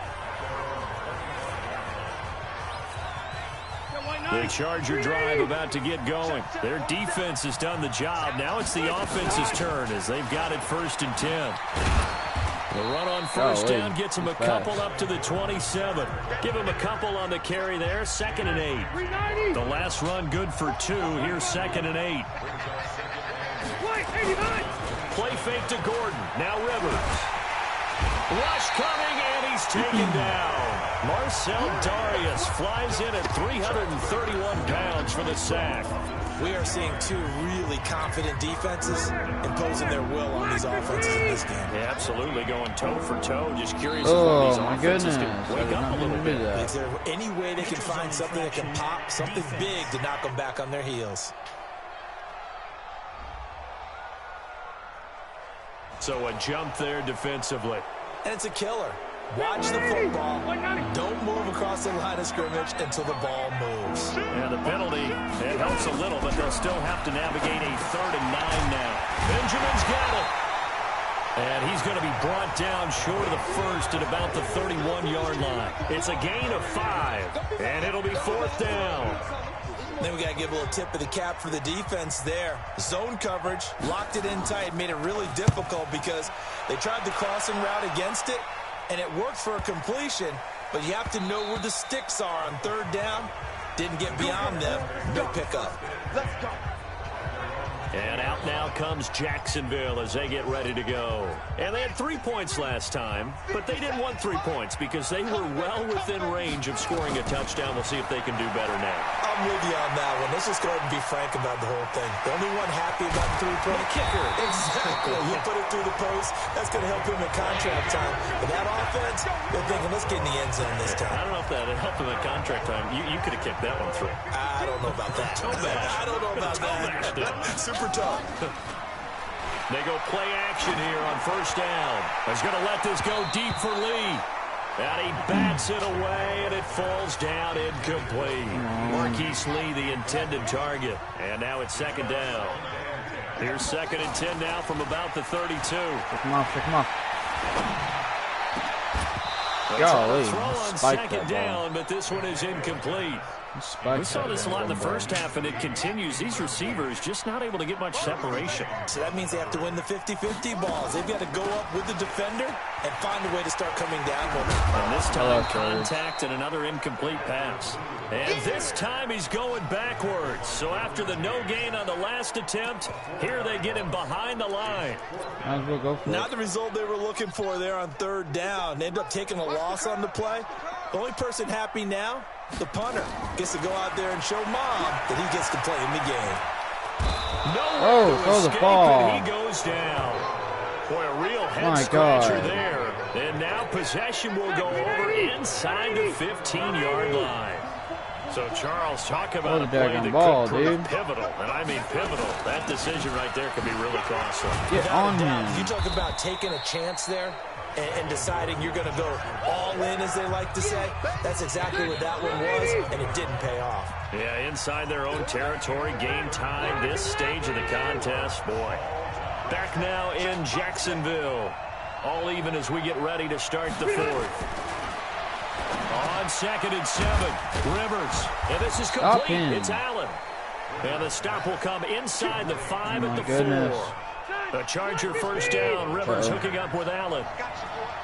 The Charger drive about to get going. Their defense has done the job. Now it's the offense's turn as they've got it 1st and 10. The run on 1st down gets him a couple up to the 27. Give him a couple on the carry there. 2nd and 8. The last run good for 2. Here's 2nd and 8. Play fake to Gordon. Now Rivers. Rush coming, and he's taken down. Marcel Darius flies in at 331 pounds for the sack. We are seeing 2 really confident defenses imposing their will on these offenses in this game. Yeah, absolutely, going toe for toe. Just curious as what these offenses can wake up a little bit. Is there any way they can find something that can pop, something big to knock them back on their heels? So a jump there defensively. And it's a killer. Watch the football. Don't move across the line of scrimmage until the ball moves. And the penalty, it helps a little, but they'll still have to navigate a 3rd and 9 now. Benjamin's got it. And he's going to be brought down short of the 1st at about the 31-yard line. It's a gain of 5, and it'll be 4th down. Then we got to give a little tip of the cap for the defense there. Zone coverage, locked it in tight, made it really difficult because they tried the crossing route against it, and it worked for a completion, but you have to know where the sticks are on 3rd down. Didn't get beyond them. No pickup. Let's go. And out now comes Jacksonville as they get ready to go. And they had 3 points last time, but they didn't want 3 points because they were well within range of scoring a touchdown. We'll see if they can do better now. I'm with you on that one. Let's just go ahead and be frank about the whole thing. The only one happy about the three-point kicker. Exactly. You put it through the post. That's going to help him in contract time. But that offense, they're thinking, let's get in the end zone this time. I don't know if that helped him in contract time. You could have kicked that one through. I don't know about that. I don't know about that. Super tough. They go play action here on first down. He's going to let this go deep for Lee. And he bats it away, and it falls down incomplete. Marquise Lee, the intended target. And now it's second down. Here's 2nd and 10 now from about the 32. Pick him off, pick him off. Golly, throw on second down, but this one is incomplete. We saw this a lot in the first half, and it continues. These receivers just not able to get much separation. So that means they have to win the 50-50 balls. They've got to go up with the defender and find a way to start coming down with it. And this time, contact and another incomplete pass. And this time, he's going backwards. So after the no gain on the last attempt, here they get him behind the line. Might as well go for Not it. the result they were looking for there on 3rd down. They end up taking a loss on the play. The only person happy now, the punter, gets to go out there and show Mom that he gets to play in the game. Nowhere to throw the escape, ball. and he goes down. Boy, a real head-scratcher there. And now possession will go over inside the 15-yard line. So, Charles, talk about a play that ball, could prove dude. pivotal. And I mean pivotal. That decision right there could be really costly. Get on him. You talk about taking a chance there and deciding you're going to go all in, as they like to say. That's exactly what that one was, and it didn't pay off. Yeah, inside their own territory, game time, this stage of the contest. Boy, back now in Jacksonville. All even as we get ready to start the 4th. On 2nd and 7, Rivers. And this is complete. It's Allen. And the stop will come inside the 5 at the 4. A Charger first down. Rivers hooking up with Allen.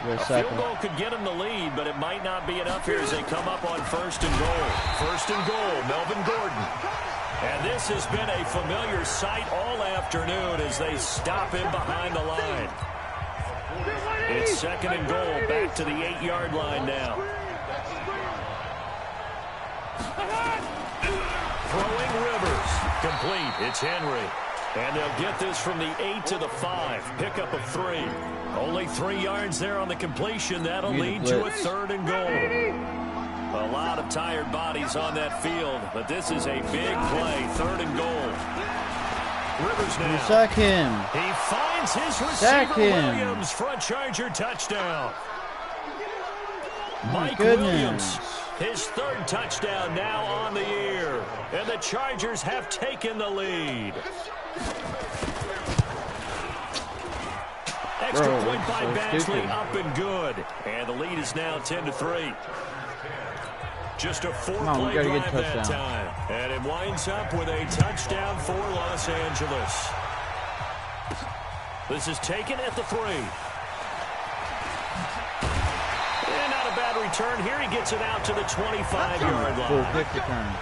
A field goal could get him the lead, but it might not be enough here as they come up on 1st and goal. 1st and goal, Melvin Gordon. And this has been a familiar sight all afternoon as they stop him behind the line. It's 2nd and goal, back to the 8-yard line now. Throwing Rivers. Complete. It's Henry. And they'll get this from the 8 to the 5. Pickup of 3. Only 3 yards there on the completion. That'll lead to a 3rd and goal. A lot of tired bodies on that field, but this is a big play. 3rd and goal. Rivers now. Sack him. He finds his receiver Williams for a Charger touchdown. Mike Williams, his 3rd touchdown now on the year. And the Chargers have taken the lead. Extra point by Badgley, up and good. And the lead is now 10-3. Just a 4-play drive that time. And it winds up with a touchdown for Los Angeles. This is taken at the 3. And not a bad return. Here he gets it out to the 25-yard line. Full kick return.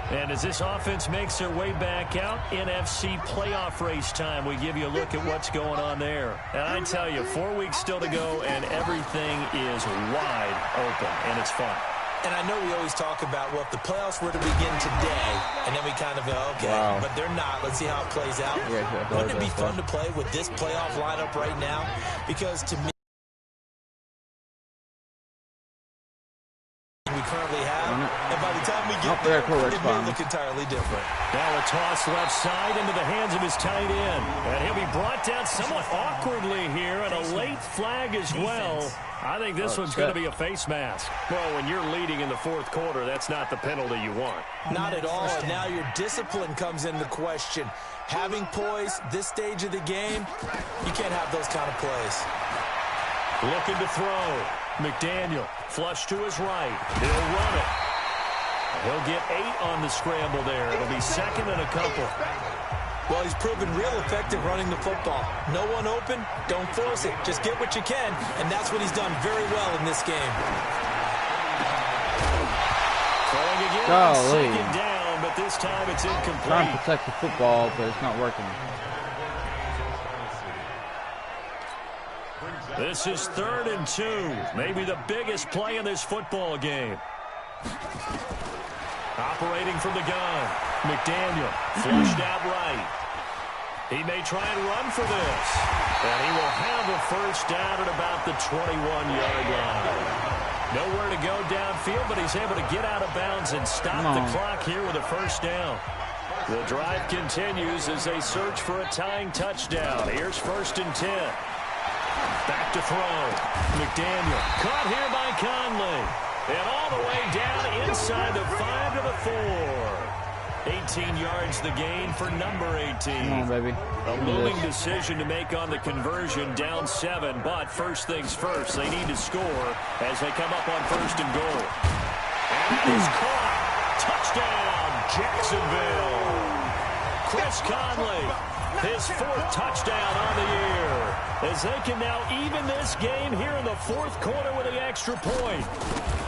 And as this offense makes their way back out, NFC playoff race time, we give you a look at what's going on there. And I tell you, 4 weeks still to go, and everything is wide open, and it's fun. And I know we always talk about, well, if the playoffs were to begin today, and then we kind of go, okay, but they're not. Let's see how it plays out. Wouldn't it be fun to play with this playoff lineup right now? Because to me, we currently have, and by the time we get there, it may look entirely different. Now a toss left side into the hands of his tight end. And he'll be brought down somewhat awkwardly here, and a late flag as well. I think this one's going to be a face mask. Well, when you're leading in the 4th quarter, that's not the penalty you want. Not at all, and now your discipline comes into question. Having poise, this stage of the game, you can't have those kind of plays. Looking to throw. McDaniel, flush to his right. He'll run it. He'll get 8 on the scramble there. It'll be 2nd and a couple. Well, he's proven real effective running the football. No one open, don't force it. Just get what you can, and that's what he's done very well in this game. Throwing again, 2nd down, but this time it's incomplete. Trying to protect the football, but it's not working. This is 3rd and 2. Maybe the biggest play in this football game. Operating from the gun. McDaniel flushed out right. He may try and run for this. And he will have a first down at about the 21-yard line. Nowhere to go downfield, but he's able to get out of bounds and stop the clock here with a first down. The drive continues as they search for a tying touchdown. Here's 1st and 10. Back to throw. McDaniel caught here by Conley. And all the way down inside the 5 to the 4. 18 yards the gain for number 18. Come on, baby. A looming decision to make on the conversion, down 7. But first things first, they need to score as they come up on 1st and goal. And that is caught. Touchdown, Jacksonville. Chris Conley, his 4th touchdown on the year, as they can now even this game here in the 4th quarter with an extra point.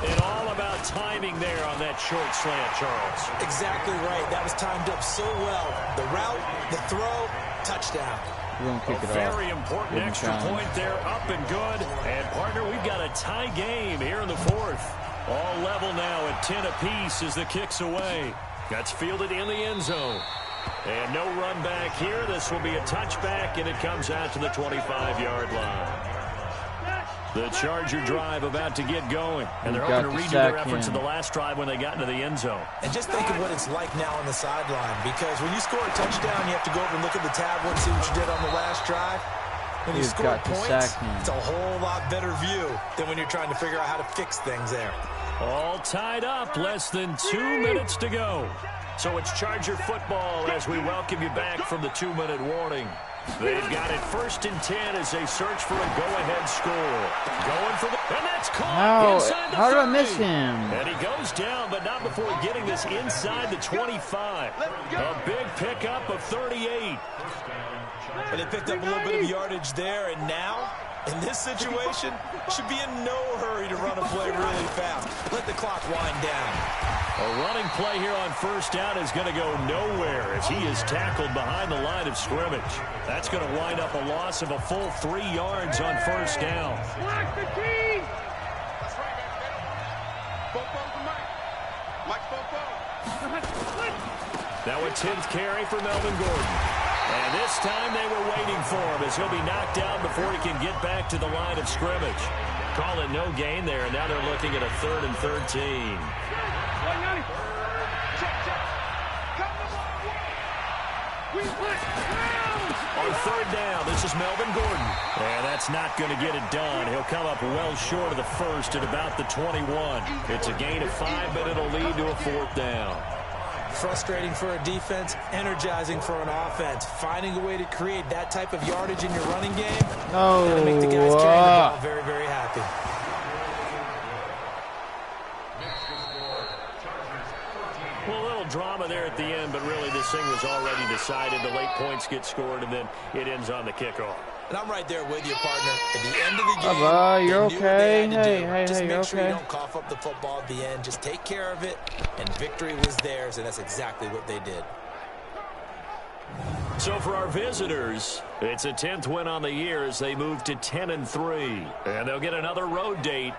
And all about timing there on that short slant, Charles. Exactly right. That was timed up so well. The route, the throw, touchdown. A very important extra point there, up and good. And, partner, we've got a tie game here in the 4th. All level now at 10 apiece as the kick's away. That's fielded in the end zone. And no run back here. This will be a touchback, and it comes out to the 25-yard line. The Charger drive about to get going. And they're hoping to redo their efforts in the last drive when they got into the end zone. And just think of what it's like now on the sideline. Because when you score a touchdown, you have to go over and look at the tablet and see what you did on the last drive. When you score points, it's a whole lot better view than when you're trying to figure out how to fix things there. All tied up. Less than 2 minutes to go. So it's Charger football as we welcome you back from the 2-minute warning. They've got it 1st and 10 as they search for a go-ahead score. Going for the... And that's caught inside the 30. How did I miss him? And he goes down, but not before getting this inside the 25. A big pickup of 38. And they picked up a little bit of yardage there, and now, in this situation, should be in no hurry to run a play really fast. Let the clock wind down. A running play here on 1st down is going to go nowhere as he is tackled behind the line of scrimmage. That's going to wind up a loss of a full 3 yards on 1st down. Now a 10th carry for Melvin Gordon. And this time they were waiting for him as he'll be knocked down before he can get back to the line of scrimmage. Call it no gain there, and now they're looking at a 3rd and 13. On 3rd down, this is Melvin Gordon. And that's not going to get it done. He'll come up well short of the 1st at about the 21. It's a gain of 5, but it'll lead to a 4th down. Frustrating for a defense, energizing for an offense. Finding a way to create that type of yardage in your running game, that'll make the guys carrying the ball very, very happy. Well, a little drama there at the end, but really this thing was already decided. The late points get scored, and then it ends on the kickoff. And I'm right there with you, partner. At the end of the game, you're okay. Hey, just make you're sure okay. you don't cough up the football at the end. Just take care of it, and victory was theirs, and that's exactly what they did. So for our visitors, it's a 10th win on the year as they move to 10-3, and they'll get another road date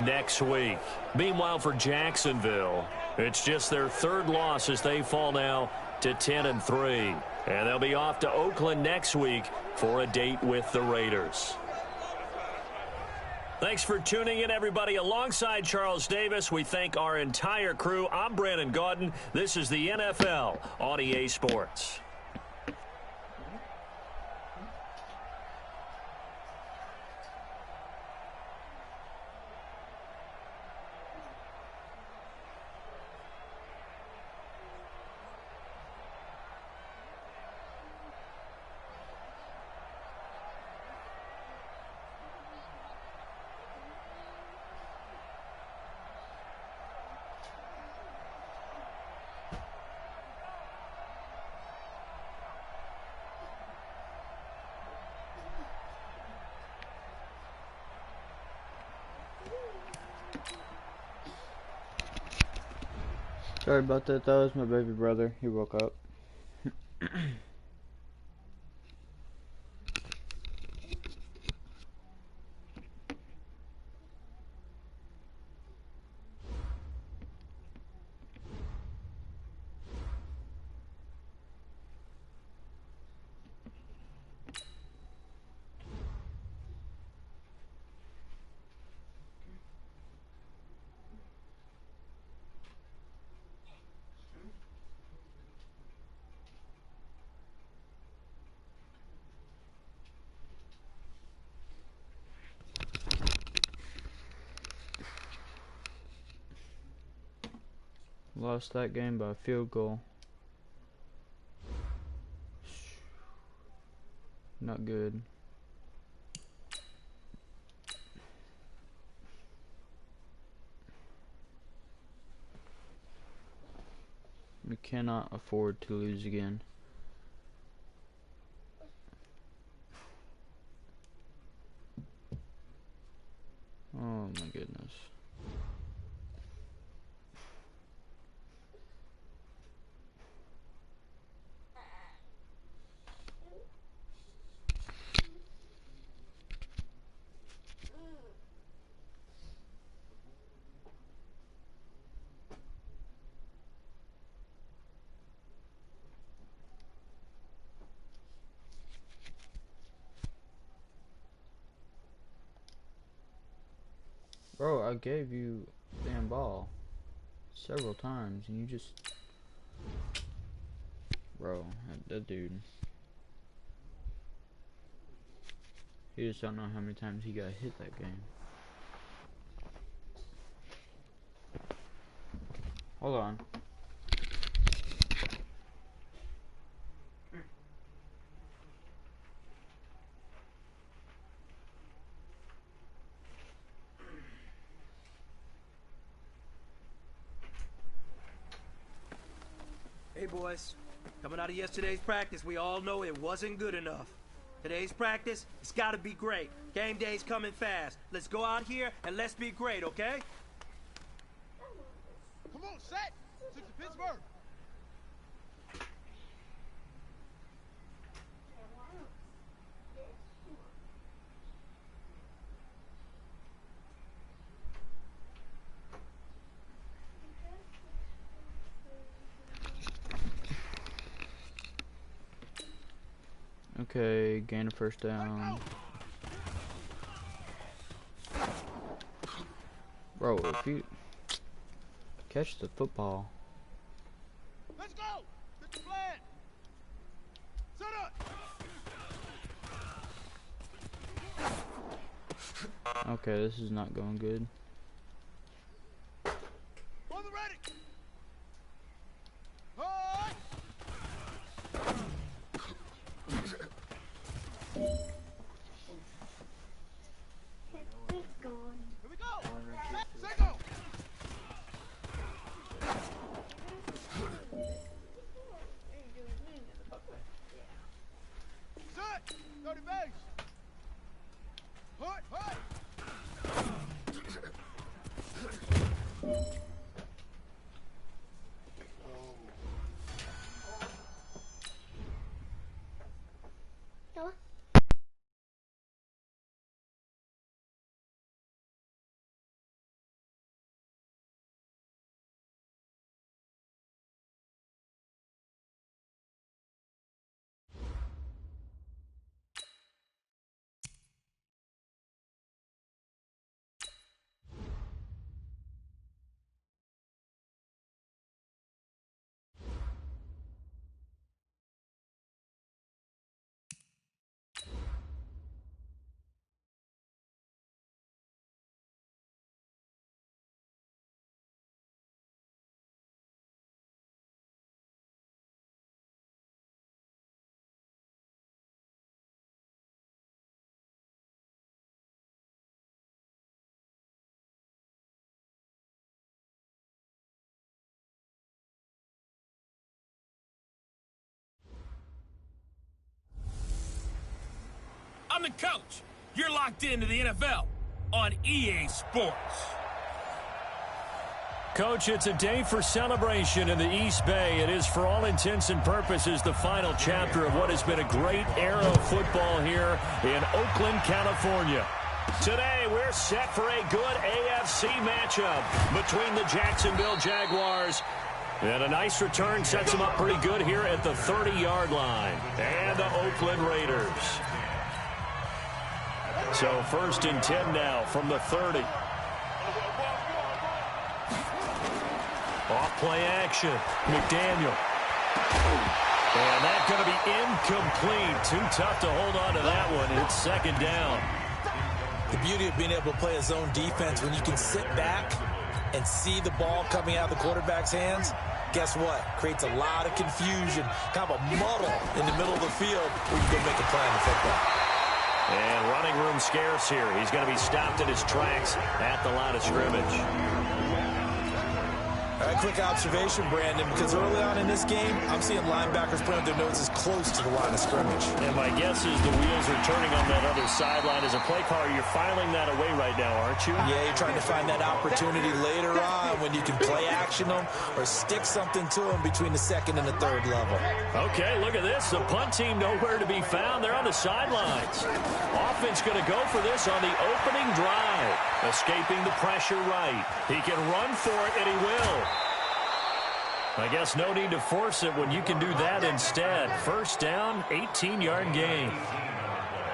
next week. Meanwhile, for Jacksonville, it's just their 3rd loss as they fall now to 10-3. And they'll be off to Oakland next week for a date with the Raiders. Thanks for tuning in, everybody. Alongside Charles Davis, we thank our entire crew. I'm Brandon Gaudin. This is the NFL on EA Sports. Sorry about that, that was my baby brother. He woke up. Lost that game by a field goal. Not good. We cannot afford to lose again. Oh my goodness. Bro, I gave you the damn ball several times and you just... Bro, that dude. He just don't know how many times he got hit that game. Hold on. Hey, boys. Coming out of yesterday's practice, we all know it wasn't good enough. Today's practice, it's got to be great. Game day's coming fast. Let's go out here and let's be great, okay? Come on, set. Six to Pittsburgh. Okay, gain a first down. Bro, if you catch the football. Let's go. Get the flag. Set up. Okay, this is not going good. On the ready. Hi. Here we go. Set, go. Set. 30 base. Hut, hut. I'm the coach. You're locked into the NFL on EA Sports. Coach, it's a day for celebration in the East Bay. It is, for all intents and purposes, the final chapter of what has been a great era of football here in Oakland, California. Today, we're set for a good AFC matchup between the Jacksonville Jaguars. And a nice return sets them up pretty good here at the 30-yard line. And the Oakland Raiders. So 1st and 10 now from the 30. Off play action. McDaniel. And that's going to be incomplete. Too tough to hold on to that one. It's 2nd down. The beauty of being able to play a zone defense when you can sit back and see the ball coming out of the quarterback's hands, guess what? Creates a lot of confusion, kind of a muddle in the middle of the field where you can go make a play on the football. And running room scarce here. He's going to be stopped in his tracks at the line of scrimmage. All right, quick observation, Brandon, because early on in this game, I'm seeing linebackers putting their noses close to the line of scrimmage. And my guess is the wheels are turning on that other sideline. As a play caller, you're filing that away right now, aren't you? Yeah, you're trying to find that opportunity later on when you can play action them or stick something to them between the second and the third level. Okay, look at this. The punt team nowhere to be found. They're on the sidelines. Offense going to go for this on the opening drive. Escaping the pressure right. He can run for it, and he will. I guess no need to force it when you can do that instead. First down, 18-yard gain.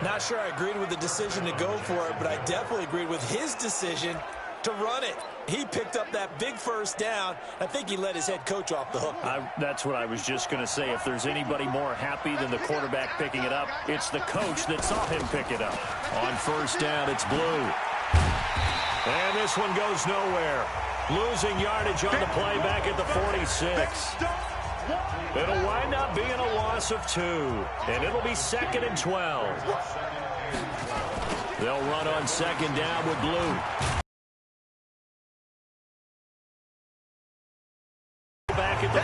Not sure I agreed with the decision to go for it, but I definitely agreed with his decision to run it. He picked up that big first down. I think he let his head coach off the hook. That's what I was just going to say. If there's anybody more happy than the quarterback picking it up, it's the coach that saw him pick it up. On first down, it's Blue. And this one goes nowhere. Losing yardage on the play back at the 46. It'll wind up being a loss of 2. And it'll be 2nd and 12. They'll run on second down with Blue. Back at the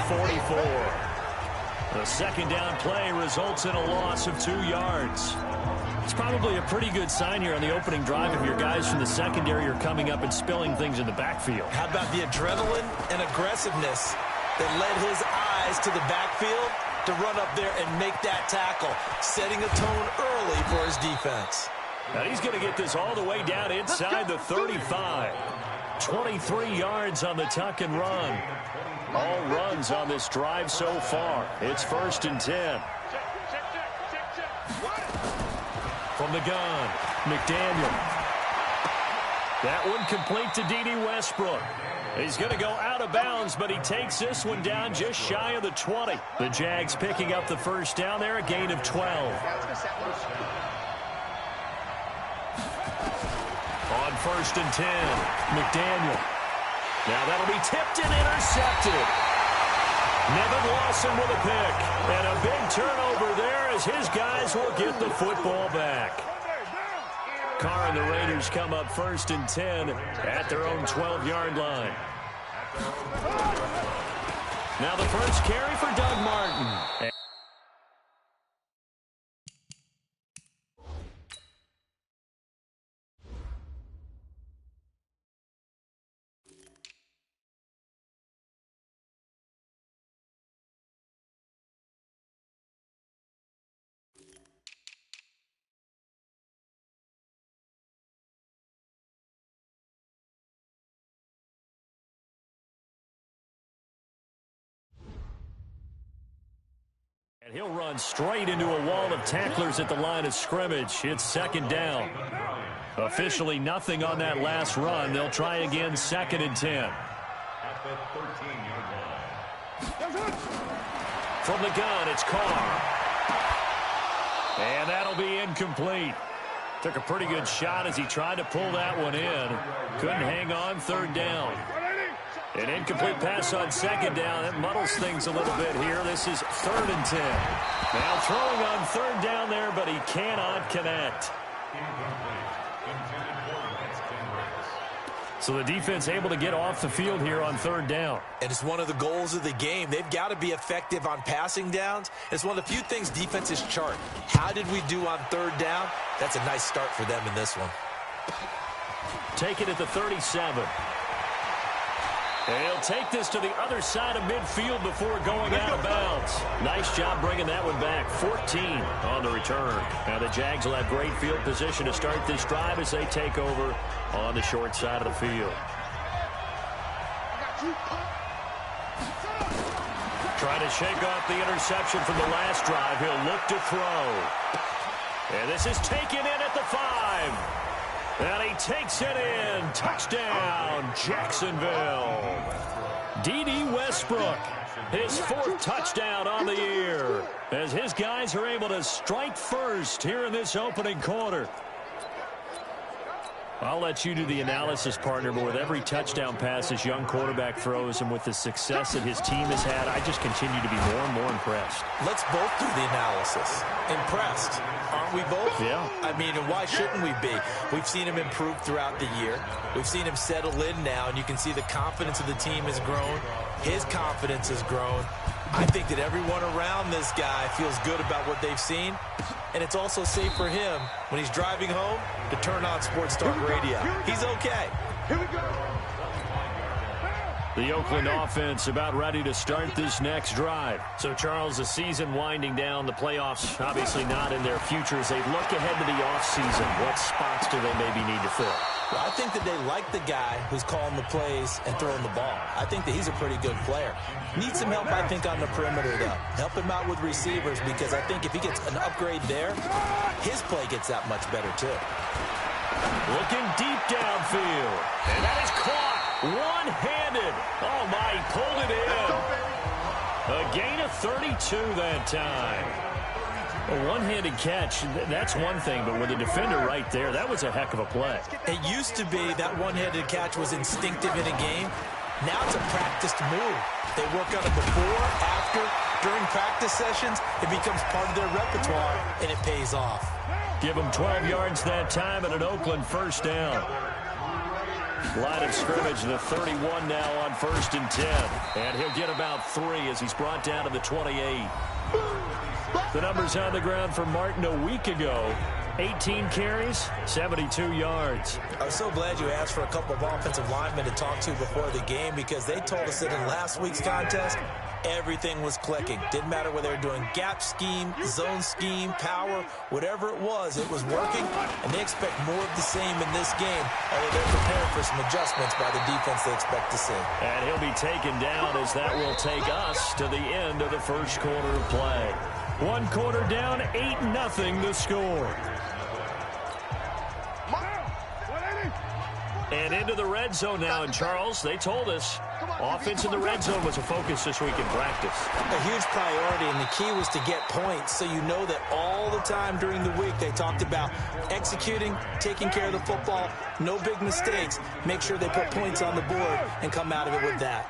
44. The second down play results in a loss of 2 yards. It's probably a pretty good sign here on the opening drive if your guys from the secondary are coming up and spilling things in the backfield. How about the adrenaline and aggressiveness that led his eyes to the backfield to run up there and make that tackle, setting a tone early for his defense. Now he's going to get this all the way down inside the 35. 23 yards on the tuck and run. All runs on this drive so far. It's 1st and 10. From the gun, McDaniel. That one complete to D.D. Westbrook. He's going to go out of bounds, but he takes this one down just shy of the 20. The Jags picking up the first down there, a gain of 12. On 1st and 10, McDaniel. Now that'll be tipped and intercepted. Nevin Lawson with a pick. And a big turnover there as his guys will get the football back. Carr and the Raiders come up 1st and 10 at their own 12-yard line. Now the first carry for Doug Martin. And he'll run straight into a wall of tacklers at the line of scrimmage. It's 2nd down. Officially nothing on that last run. They'll try again 2nd and 10. From the gun, it's Carr. And that'll be incomplete. Took a pretty good shot as he tried to pull that one in. Couldn't hang on 3rd down. An incomplete pass on 2nd down. That muddles things a little bit here. This is 3rd and 10. Now throwing on 3rd down there, but he cannot connect. So the defense able to get off the field here on 3rd down. And it's one of the goals of the game. They've got to be effective on passing downs. It's one of the few things defenses chart. How did we do on 3rd down? That's a nice start for them in this one. Take it at the 37. And he'll take this to the other side of midfield before going out of bounds. Nice job bringing that one back. 14 on the return. Now the Jags will have great field position to start this drive as they take over on the short side of the field. Trying to shake off the interception from the last drive. He'll look to throw. And this is taken in at the 5. And he takes it in. Touchdown, Jacksonville. D.D. Westbrook, his 4th touchdown on the year, as his guys are able to strike first here in this opening quarter. I'll let you do the analysis, partner, but with every touchdown pass this young quarterback throws and with the success that his team has had, I just continue to be more and more impressed. Let's both do the analysis. Impressed, aren't we both? Yeah. I mean, and why shouldn't we be? We've seen him improve throughout the year. We've seen him settle in now, and you can see the confidence of the team has grown. His confidence has grown. I think that everyone around this guy feels good about what they've seen, and it's also safe for him when he's driving home to turn on Sports Talk Radio. He's okay. Here we go. The Oakland offense about ready to start this next drive. So, Charles, the season winding down, the playoffs obviously not in their future. As they look ahead to the offseason, what spots do they maybe need to fill? Well, I think that they like the guy who's calling the plays and throwing the ball. I think that he's a pretty good player. Needs some help, I think, on the perimeter, though. Help him out with receivers, because I think if he gets an upgrade there, his play gets that much better, too. Looking deep downfield. And that is caught. One-handed. Oh, my, he pulled it in. A gain of 32 that time. A one-handed catch, that's one thing, but with a defender right there, that was a heck of a play. It used to be that one-handed catch was instinctive in a game. Now it's a practiced move. They work on it before, after, during practice sessions. It becomes part of their repertoire, and it pays off. Give him 12 yards that time and an Oakland first down. Line of scrimmage, the 31 now on 1st and 10. And he'll get about 3 as he's brought down to the 28. The numbers on the ground for Martin a week ago. 18 carries, 72 yards. I was so glad you asked for a couple of offensive linemen to talk to before the game, because they told us that in last week's contest, everything was clicking. Didn't matter whether they were doing gap scheme, zone scheme, power, whatever it was working, and they expect more of the same in this game, although they're prepared for some adjustments by the defense they expect to see. And he'll be taken down as that will take us to the end of the first quarter of play. 1 quarter down, 8-0 the score. And into the red zone now, and Charles, they told us offense in the red zone was a focus this week in practice. A huge priority, and the key was to get points, so you know that all the time during the week they talked about executing, taking care of the football, no big mistakes, make sure they put points on the board and come out of it with that.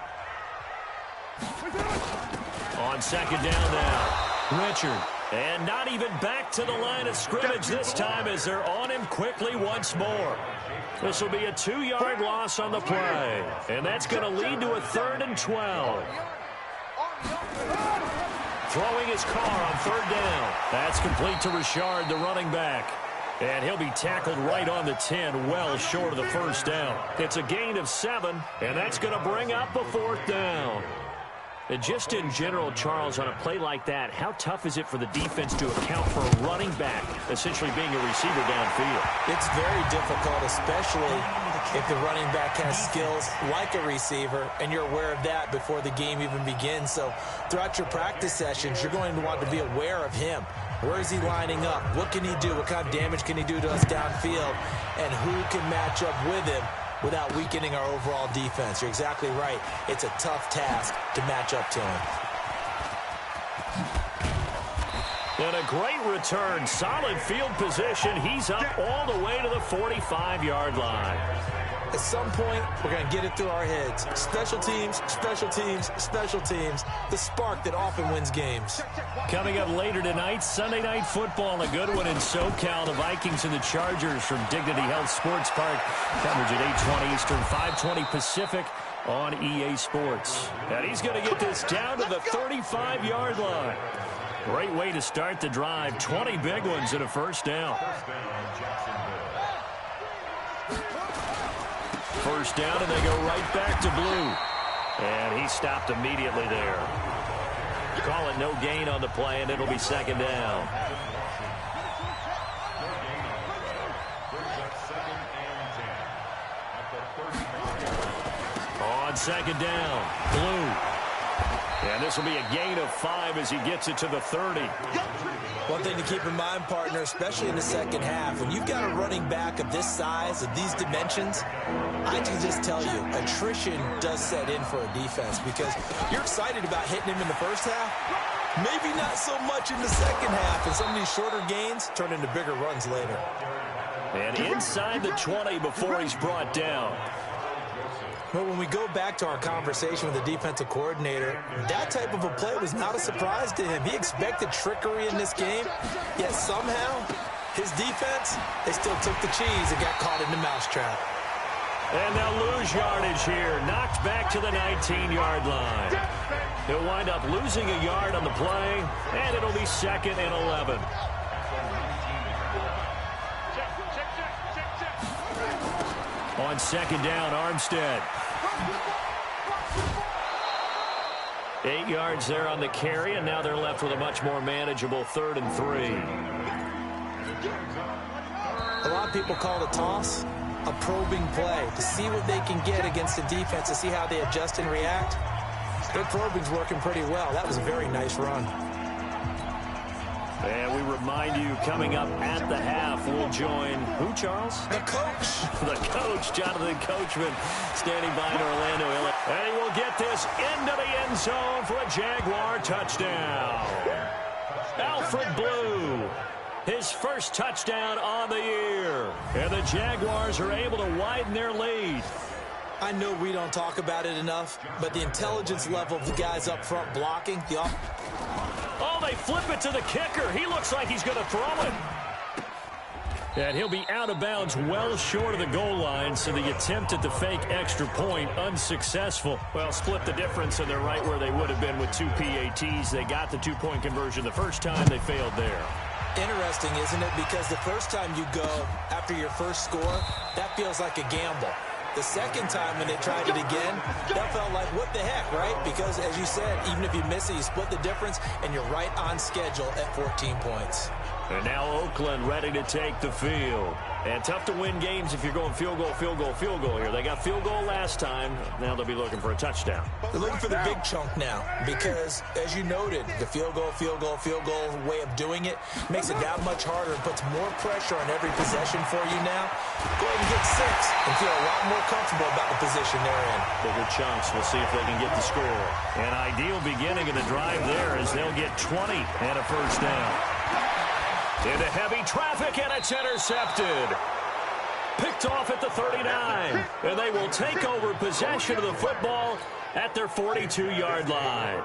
On 2nd down now, Richard. And not even back to the line of scrimmage this time as they're on him quickly once more. This will be a 2-yard loss on the play. And that's going to lead to a 3rd and 12. Throwing his car on 3rd down. That's complete to Richard, the running back. And he'll be tackled right on the 10, well short of the first down. It's a gain of 7, and that's going to bring up a 4th down. And just in general, Charles, on a play like that, how tough is it for the defense to account for a running back essentially being a receiver downfield? It's very difficult, especially if the running back has skills like a receiver, and you're aware of that before the game even begins. So throughout your practice sessions, you're going to want to be aware of him. Where is he lining up? What can he do? What kind of damage can he do to us downfield? And who can match up with him without weakening our overall defense? You're exactly right. It's a tough task to match up to him. And a great return. Solid field position. He's up all the way to the 45-yard line. At some point, we're going to get it through our heads. Special teams, special teams, special teams. The spark that often wins games. Coming up later tonight, Sunday Night Football, a good one in SoCal. The Vikings and the Chargers from Dignity Health Sports Park. Coverage at 8:20 Eastern, 5:20 Pacific on EA Sports. And he's going to get this down to the 35-yard line. Great way to start the drive. 20 big ones and a first down. First down, and they go right back to blue. And he stopped immediately there. Call it no gain on the play, and it'll be 2nd down. On 2nd down, blue. And this will be a gain of 5 as he gets it to the 30. One thing to keep in mind, partner, especially in the second half, when you've got a running back of this size, of these dimensions, I can just tell you, attrition does set in for a defense, because you're excited about hitting him in the first half, maybe not so much in the second half, and some of these shorter gains turn into bigger runs later. And inside the 20 before he's brought down. Well, when we go back to our conversation with the defensive coordinator, that type of a play was not a surprise to him. He expected trickery in this game, yet somehow his defense, they still took the cheese and got caught in the mousetrap. And they'll lose yardage here. Knocked back to the 19-yard line. He'll wind up losing a yard on the play, and it'll be 2nd and 11. On 2nd down, Armstead. 8 yards there on the carry, and now they're left with a much more manageable 3rd and 3. A lot of people call the toss a probing play to see what they can get against the defense, to see how they adjust and react. Their probing's working pretty well. That was a very nice run. And we remind you, coming up at the half, we'll join who, Charles? The coach. The coach, Jonathan Coachman, standing by in Orlando, Illinois. And he will get this into the end zone for a Jaguar touchdown. Alfred Blue, his first touchdown on the year. And the Jaguars are able to widen their lead. I know we don't talk about it enough, but the intelligence level of the guys up front blocking, oh, they flip it to the kicker. He looks like he's going to throw it. And he'll be out of bounds well short of the goal line, so the attempt at the fake extra point unsuccessful. Well, split the difference, and they're right where they would have been with 2 PATs. They got the 2-point conversion the first time. They failed there. Interesting, isn't it? Because the first time you go after your first score, that feels like a gamble. The second time when they tried it again, that felt like, what the heck, right? Because, as you said, even if you miss it, you split the difference, and you're right on schedule at 14 points. And now Oakland ready to take the field. And tough to win games if you're going field goal, field goal, field goal here. They got field goal last time. Now they'll be looking for a touchdown. They're looking for the big chunk now because, as you noted, the field goal way of doing it makes it that much harder and puts more pressure on every possession for you now. Go ahead and get 6 and feel a lot more comfortable about the position they're in. Bigger chunks. We'll see if they can get the score. An ideal beginning of the drive there as they'll get 20 and a first down. Into heavy traffic, and it's intercepted. Picked off at the 39. And they will take over possession of the football at their 42-yard line.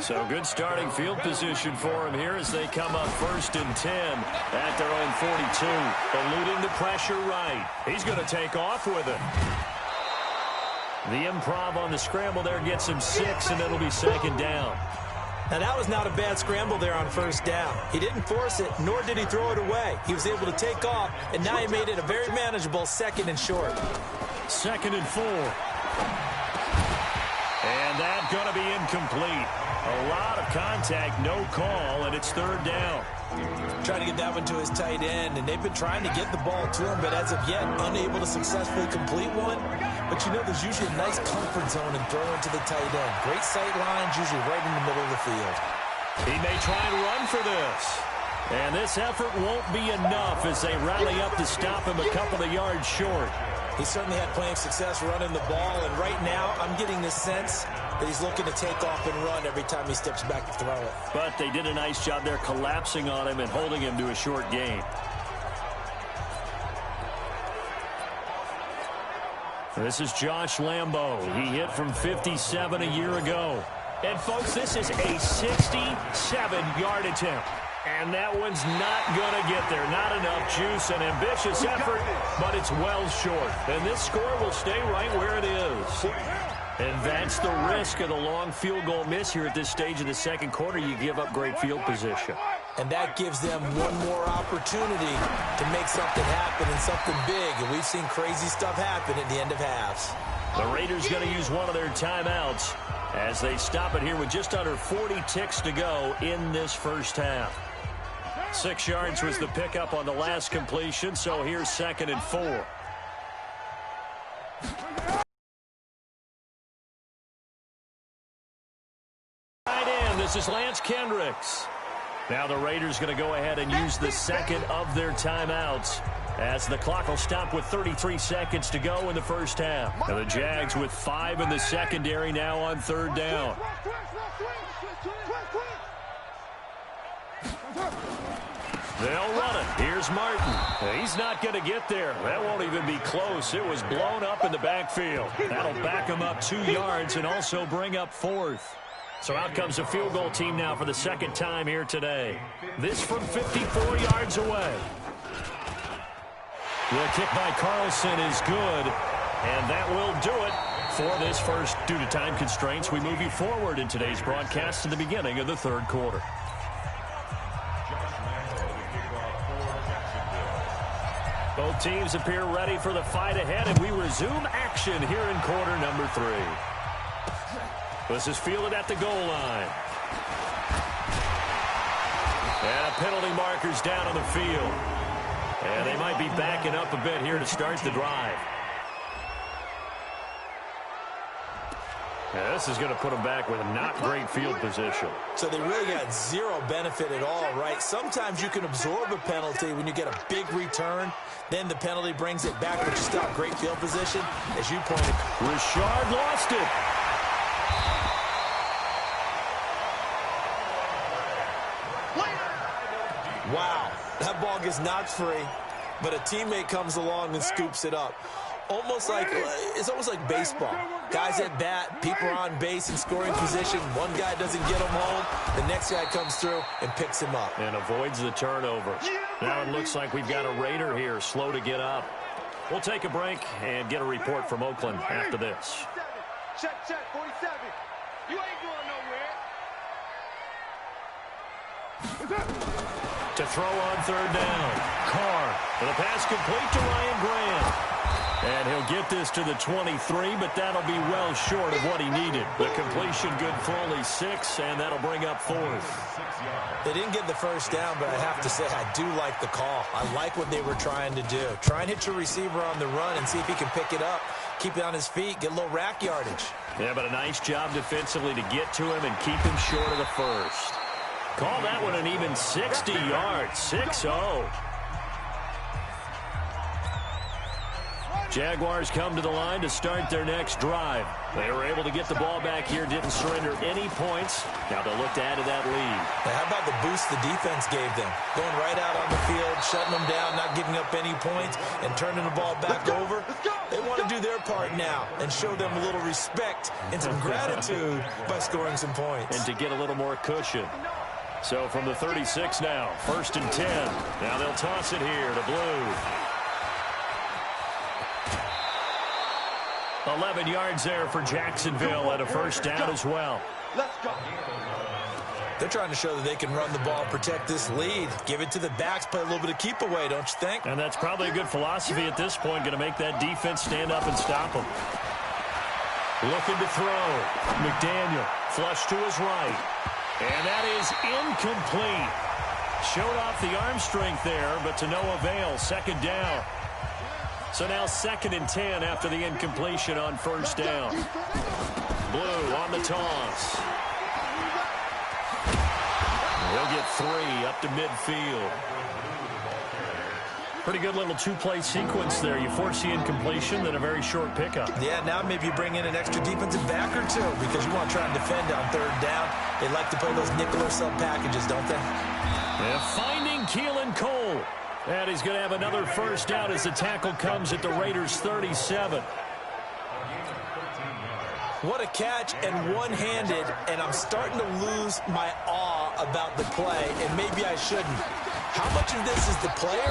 So good starting field position for them here as they come up 1st and 10 at their own 42. Eluding the pressure right. He's going to take off with it. The improv on the scramble there gets him 6, and it'll be 2nd down. Now, that was not a bad scramble there on 1st down. He didn't force it, nor did he throw it away. He was able to take off, and now he made it a very manageable 2nd and short. 2nd and 4. And that's going to be incomplete. A lot of contact, no call, and it's 3rd down. Trying to get that one to his tight end, and they've been trying to get the ball to him, but as of yet, unable to successfully complete one. But you know, there's usually a nice comfort zone in throwing to the tight end. Great sight lines, usually right in the middle of the field. He may try and run for this. And this effort won't be enough as they rally up to stop him a couple of yards short. He certainly had plenty of success running the ball, and right now I'm getting the sense that he's looking to take off and run every time he steps back to throw it. But they did a nice job there collapsing on him and holding him to a short gain. This is Josh Lambo. He hit from 57 a year ago. And, folks, this is a 67-yard attempt. And that one's not going to get there. Not enough juice, an ambitious effort, but it's well short. And this score will stay right where it is. And that's the risk of the long field goal miss here at this stage of the second quarter. You give up great field position. And that gives them one more opportunity to make something happen and something big. And we've seen crazy stuff happen at the end of halves. The Raiders going to use one of their timeouts as they stop it here with just under 40 ticks to go in this first half. 6 yards was the pickup on the last completion, so here's 2nd and 4. Right in, this is Lance Kendricks. Now the Raiders going to go ahead and use the second of their timeouts as the clock will stop with 33 seconds to go in the first half. And the Jags with 5 in the secondary now on 3rd down. They'll run it. Here's Martin. He's not going to get there. That won't even be close. It was blown up in the backfield. That'll back him up 2 yards and also bring up 4th. So out comes a field goal team now for the second time here today. This from 54 yards away. The kick by Carlson is good, and that will do it for this first. Due to time constraints, we move you forward in today's broadcast to the beginning of the third quarter. Both teams appear ready for the fight ahead, and we resume action here in quarter number 3. This is fielded at the goal line. And penalty markers down on the field. And they might be backing up a bit here to start the drive. Yeah, this is going to put them back with not great field position. So they really got zero benefit at all, right? Sometimes you can absorb a penalty when you get a big return. Then the penalty brings it back, but you still have great field position. As you pointed, Richard lost it. Wow, that ball gets knocked free, but a teammate comes along and scoops it up. It's almost like baseball. Guys at bat, people are on base in scoring position. One guy doesn't get him home. The next guy comes through and picks him up. And avoids the turnover. Now it looks like we've got a Raider here, slow to get up. We'll take a break and get a report from Oakland after this. Check, 47. You ain't going nowhere. To throw on third down. Carr with a pass complete to Ryan Graham. And he'll get this to the 23, but that'll be well short of what he needed. The completion good for only 6, and that'll bring up 4th. They didn't get the first down, but I have to say I do like the call. I like what they were trying to do. Try and hit your receiver on the run and see if he can pick it up, keep it on his feet, get a little rack yardage. Yeah, but a nice job defensively to get to him and keep him short of the first. Call that one an even 60 yards, 6-0. Jaguars come to the line to start their next drive. They were able to get the ball back here, didn't surrender any points. Now they'll look to add to that lead. Now, how about the boost the defense gave them? Going right out on the field, shutting them down, not giving up any points, and turning the ball back over. They want to do their part now and show them a little respect and some gratitude by scoring some points. And to get a little more cushion. So from the 36 now, 1st and 10. Now they'll toss it here to Blue. 11 yards there for Jacksonville and a first down as well. Let's go. They're trying to show that they can run the ball, protect this lead. Give it to the backs, play a little bit of keep away, don't you think? And that's probably a good philosophy at this point, going to make that defense stand up and stop them. Looking to throw. McDaniel, flush to his right. And that is incomplete. Showed off the arm strength there, but to no avail. Second down. So now 2nd and 10 after the incompletion on first down. Blue on the toss. He'll get 3 up to midfield. Pretty good little 2-play sequence there. You force the incompletion, then a very short pickup. Yeah, now maybe you bring in an extra defensive back or 2 because you want to try and defend on third down. They like to play those nickel or sub packages, don't they? And finding Keelan Cole. And he's going to have another first down as the tackle comes at the Raiders' 37. What a catch, and one-handed, and I'm starting to lose my awe about the play, and maybe I shouldn't. How much of this is the player?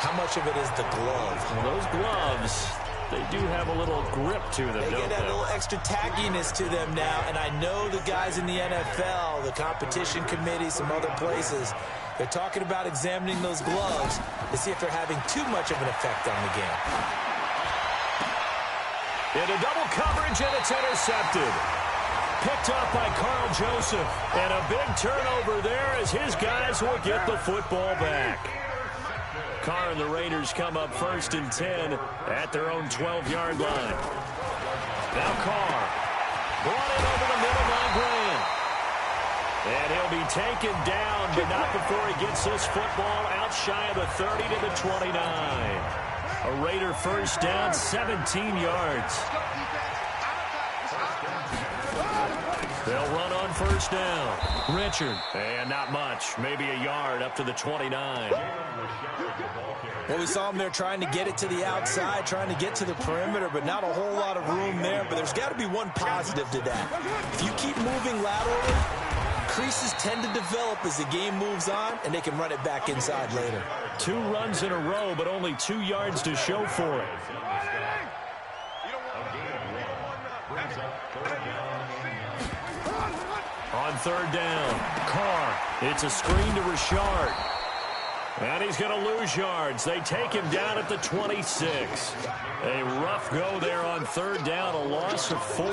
How much of it is the glove? Well, those gloves, they do have a little grip to them, They don't get that little extra tackiness to them now, and I know the guys in the NFL, the competition committee, some other places, they're talking about examining those gloves to see if they're having too much of an effect on the game. Into double coverage, and it's intercepted. Picked up by Carl Joseph. And a big turnover there as his guys will get the football back. Carr and the Raiders come up 1st and 10 at their own 12-yard line. Now Carr. Brought in over the middle by Graham. And he'll be taken down, but not before he gets this football out shy of the 30 to the 29. A Raider first down, 17 yards. They'll run on first down. Richard. And not much. Maybe a yard up to the 29. Well, we saw him there trying to get it to the outside, trying to get to the perimeter, but not a whole lot of room there. But there's got to be one positive to that. If you keep moving laterally, creases tend to develop as the game moves on, and they can run it back inside later. 2 runs in a row, but only 2 yards to show for it. On third down, Carr. It's a screen to Richard. And he's going to lose yards. They take him down at the 26. A rough go there on third down, a loss of 4.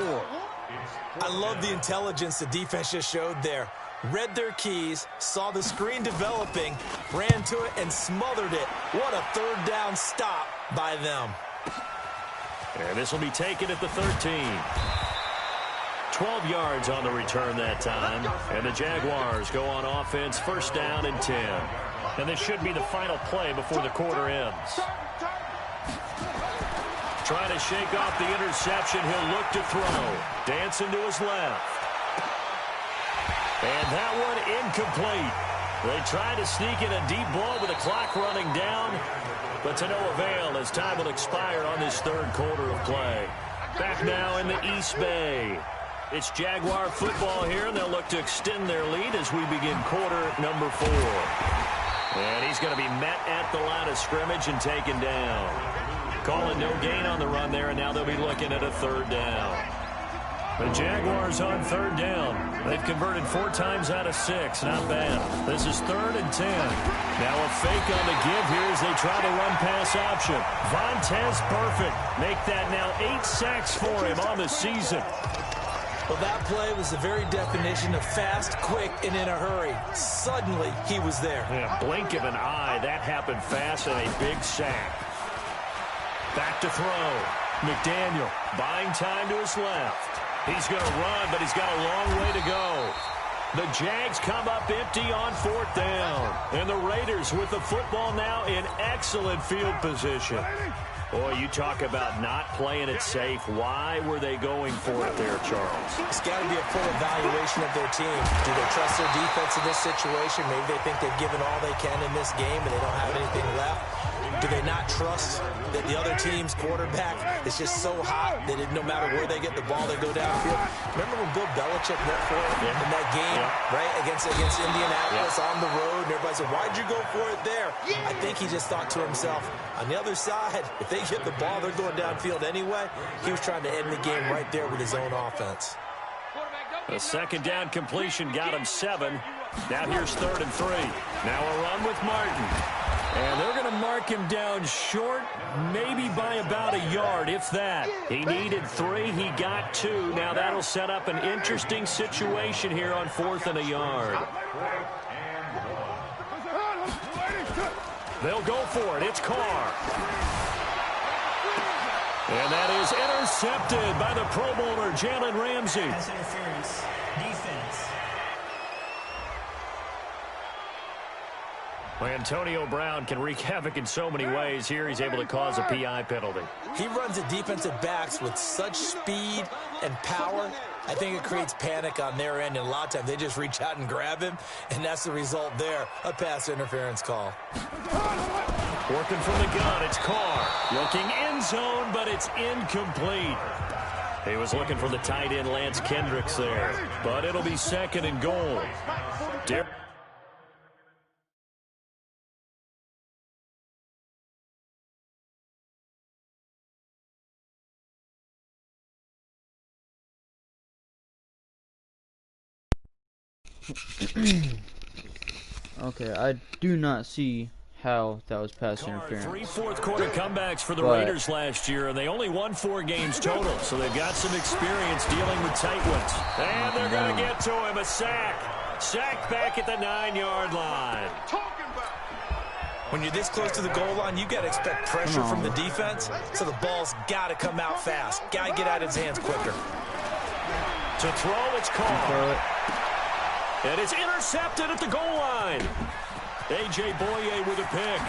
I love the intelligence the defense just showed there. Read their keys, saw the screen developing, ran to it, and smothered it. What a third down stop by them. And this will be taken at the 13. 12 yards on the return that time. And the Jaguars go on offense, first down and 10. And this should be the final play before the quarter ends. Trying to shake off the interception. He'll look to throw. Dancing to his left. And that one incomplete. They try to sneak in a deep ball with the clock running down, but to no avail as time will expire on this third quarter of play. Back now in the East Bay. It's Jaguar football here, and they'll look to extend their lead as we begin quarter number 4. And he's going to be met at the line of scrimmage and taken down. Calling no gain on the run there, and now they'll be looking at a third down. The Jaguars on third down. They've converted 4 times out of 6. Not bad. This is third and 10. Now a fake on the give here as they try to run pass option. Vontez perfect. Make that now 8 sacks for him on the season. Well, that play was the very definition of fast, quick, and in a hurry. Suddenly, he was there. Yeah, blink of an eye. That happened fast and a big sack. Back to throw. McDaniel buying time to his left. He's going to run, but he's got a long way to go. The Jags come up empty on fourth down. And the Raiders with the football now in excellent field position. Boy, you talk about not playing it safe. Why were they going for it there, Charles? It's got to be a full evaluation of their team. Do they trust their defense in this situation? Maybe they think they've given all they can in this game and they don't have anything left. Do they not trust that the other team's quarterback is just so hot that no matter where they get the ball, they go downfield? Remember when Bill Belichick went for it in that game, right, against Indianapolis on the road, and everybody said, why'd you go for it there? I think he just thought to himself, on the other side, if they get the ball, they're going downfield anyway. He was trying to end the game right there with his own offense. A second down completion got him 7. Now here's third and 3. Now a run with Martin. And they're going to mark him down short, maybe by about a yard, if that. He needed 3. He got 2. Now that'll set up an interesting situation here on 4th and a yard. They'll go for it. It's Carr. And that is intercepted by the Pro Bowler, Jalen Ramsey. Pass interference. Defense. Well, Antonio Brown can wreak havoc in so many ways. Here he's able to cause a PI penalty. He runs the defensive backs with such speed and power. I think it creates panic on their end, and a lot of times they just reach out and grab him, and that's the result there, a pass interference call. Working from the gun, it's Carr. Looking end zone, but it's incomplete. He was looking for the tight end, Lance Kendricks, there. But it'll be second and goal. Okay, I do not see how that was pass interference. 3 fourth-quarter comebacks for the Raiders last year, and they only won 4 games total, so they've got some experience dealing with tight ones. And they're going to get to him, a sack. Sack back at the 9-yard line. When you're this close to the goal line, you've got to expect pressure from the defense, so the ball's got to come out fast. Got to get out of his hands quicker. To throw, it's Carr. And it's intercepted at the goal line. A.J. Boye with a pick.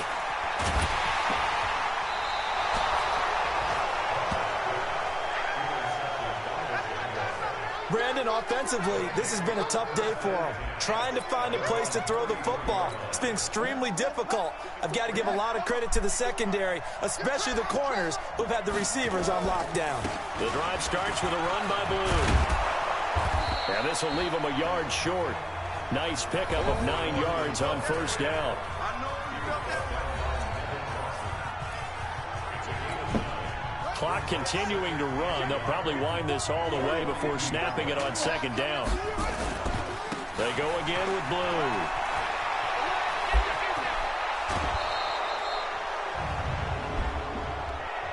Brandon, offensively, this has been a tough day for him. Trying to find a place to throw the football. It's been extremely difficult. I've got to give a lot of credit to the secondary, especially the corners who've had the receivers on lockdown. The drive starts with a run by Blue. And this will leave him a yard short. Nice pickup of 9 yards on first down. Clock continuing to run. They'll probably wind this all the way before snapping it on second down. They go again with Blue.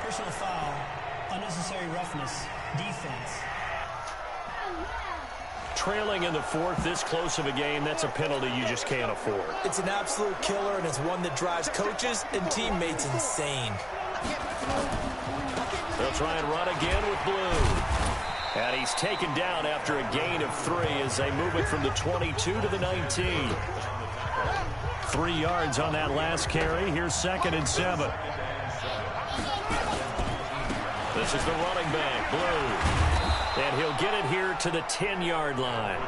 Personal foul, unnecessary roughness, defense. Trailing in the fourth, this close of a game, that's a penalty you just can't afford. It's an absolute killer, and it's one that drives coaches and teammates insane. They'll try and run again with Blue. And he's taken down after a gain of 3 as they move it from the 22 to the 19. 3 yards on that last carry. Here's 2nd and 7. This is the running back, Blue. And he'll get it here to the 10-yard line.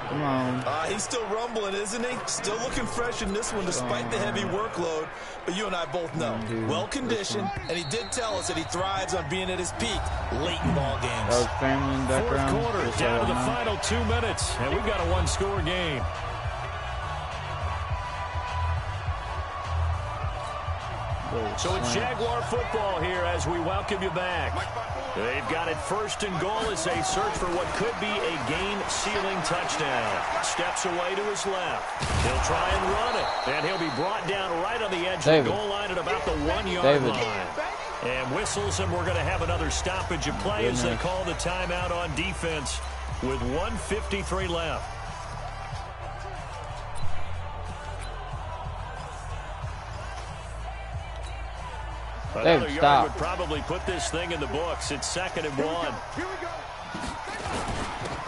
Come on. He's still rumbling, isn't he? Still looking fresh in this one despite the heavy workload. But you and I both know, well-conditioned, and he did tell us that he thrives on being at his peak late in ball games. Family in the background. Fourth quarter, down to the final 2 minutes, and we've got a one-score game. So it's Jaguar football here as we welcome you back. They've got it 1st and goal as they search for what could be a game-sealing touchdown. Steps away to his left. He'll try and run it, and he'll be brought down right on the edge of the goal line at about the 1-yard line. And whistles, and we're going to have another stoppage of play as they call the timeout on defense with 1:53 left. Another yard would probably put this thing in the books. It's 2nd and 1.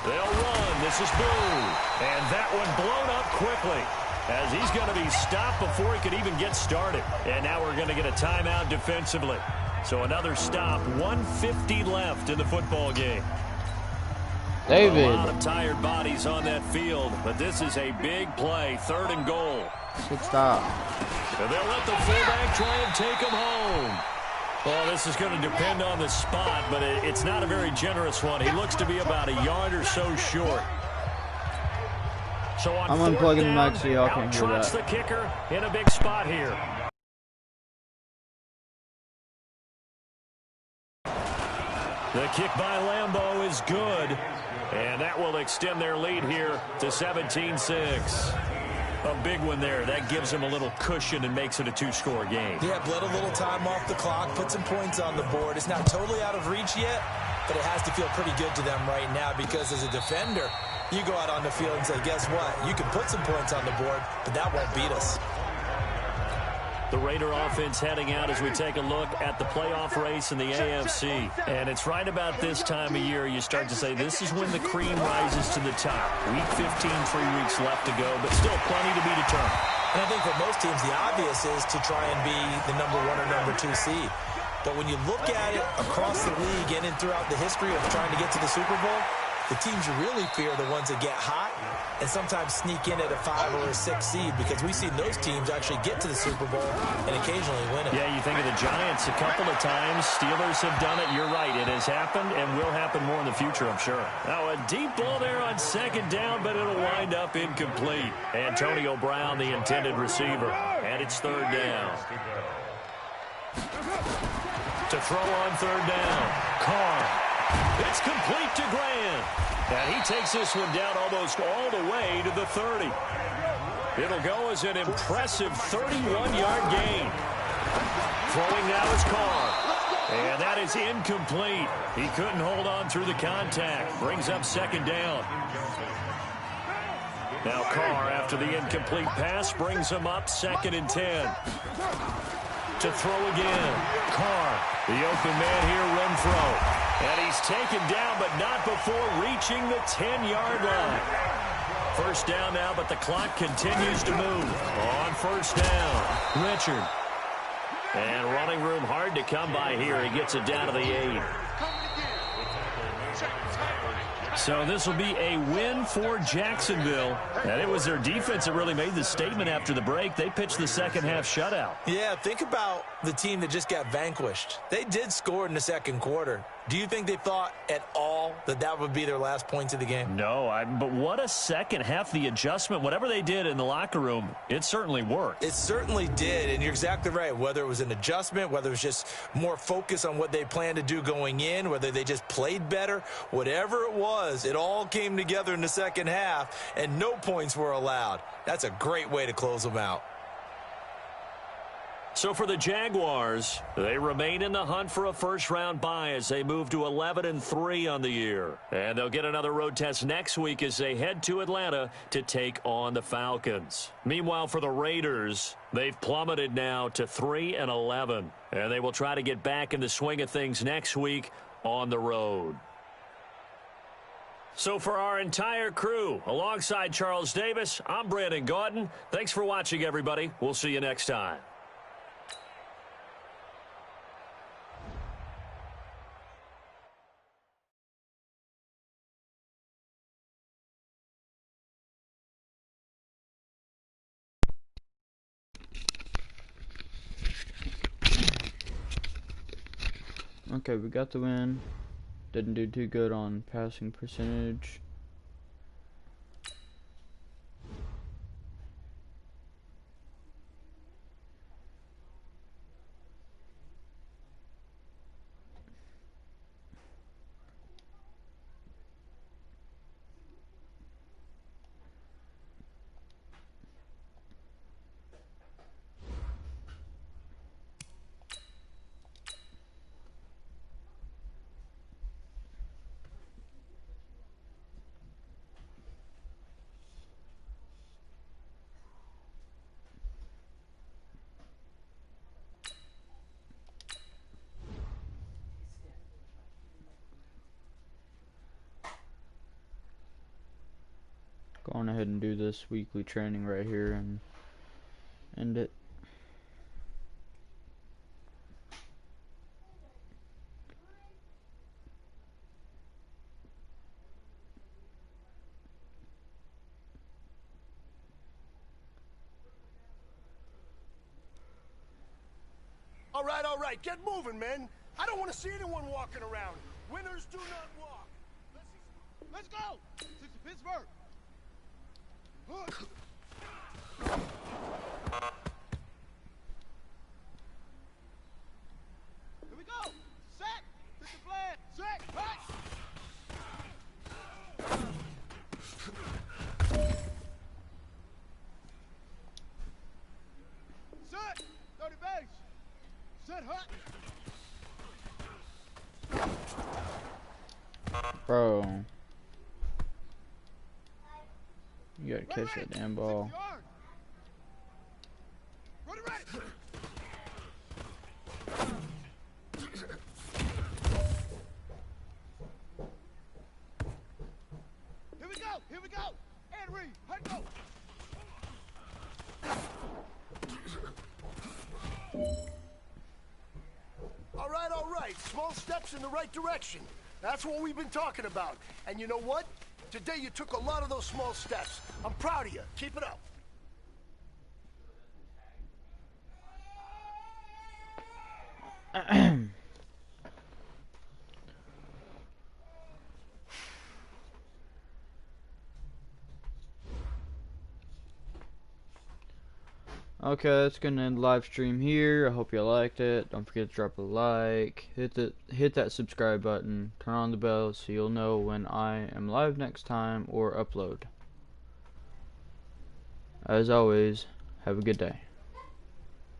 They'll run. This is Blue. And that one blown up quickly as he's going to be stopped before he could even get started. And now we're going to get a timeout defensively. So another stop. 1:50 left in the football game. David. A lot of tired bodies on that field, but this is a big play. 3rd and goal. Good stop. And they'll let the fullback try and take him home. Well, this is going to depend on the spot, but it's not a very generous one. He looks to be about a yard or so short. So on I'm unplugging the mic so y'all can hear trots that. the kicker in a big spot here. The kick by Lambeau is good, and that will extend their lead here to 17-6. A big one there. That gives him a little cushion and makes it a 2-score game. Yeah, bled a little time off the clock, put some points on the board. It's not totally out of reach yet, but it has to feel pretty good to them right now because as a defender, you go out on the field and say, guess what? You can put some points on the board, but that won't beat us. The Raider offense heading out as we take a look at the playoff race in the AFC. And it's right about this time of year you start to say this is when the cream rises to the top. Week 15, 3 weeks left to go, but still plenty to be determined. And I think for most teams, the obvious is to try and be the number 1 or number 2 seed. But when you look at it across the league and throughout the history of trying to get to the Super Bowl, the teams you really fear are the ones that get hot and sometimes sneak in at a 5 or a 6 seed because we've seen those teams actually get to the Super Bowl and occasionally win it. Yeah, you think of the Giants a couple of times. Steelers have done it. You're right. It has happened and will happen more in the future, I'm sure. Now, a deep ball there on 2nd down, but it'll wind up incomplete. Antonio Brown, the intended receiver. And it's 3rd down. To throw on 3rd down. Carr. It's complete to Grant. And he takes this one down almost all the way to the 30. It'll go as an impressive 31-yard gain. Throwing now is Carr. And that is incomplete. He couldn't hold on through the contact. Brings up 2nd down. Now Carr, after the incomplete pass, brings him up 2nd and 10. To throw again. Carr, the open man here, Renfro. And he's taken down, but not before reaching the 10-yard line. 1st down now, but the clock continues to move. On 1st down, Richard. And running room hard to come by here. He gets it down to the 8. So this will be a win for Jacksonville. And it was their defense that really made the statement after the break. They pitched the second half shutout. Yeah, think about the team that just got vanquished. They did score in the second quarter. Do you think they thought at all that that would be their last points of the game? No, but what a second half. The adjustment, whatever they did in the locker room, it certainly worked. It certainly did, and you're exactly right. Whether it was an adjustment, whether it was just more focus on what they planned to do going in, whether they just played better, whatever it was, it all came together in the second half, and no points were allowed. That's a great way to close them out. So for the Jaguars, they remain in the hunt for a first-round bye as they move to 11-3 on the year. And they'll get another road test next week as they head to Atlanta to take on the Falcons. Meanwhile, for the Raiders, they've plummeted now to 3-11. And they will try to get back in the swing of things next week on the road. So for our entire crew, alongside Charles Davis, I'm Brandon Gaudin. Thanks for watching, everybody. We'll see you next time. Okay, we got the win. Didn't do too good on passing percentage. Going ahead and do this weekly training right here and end it. All right, get moving, man. I don't want to see anyone walking around. Winners do not walk. Let's go. 60 Pittsburgh. Here we go. Set. Hit the plan. Set. Right. Set. 30 base. Set hut. Bro. You gotta catch that damn ball. Here we go. And read. Hut go. All right. Small steps in the right direction. That's what we've been talking about. And you know what? Today you took a lot of those small steps. I'm proud of you. Keep it up. Okay, that's gonna end the live stream here. I hope you liked it. Don't forget to drop a like, hit that subscribe button, turn on the bell so you'll know when I am live next time or upload. As always, have a good day.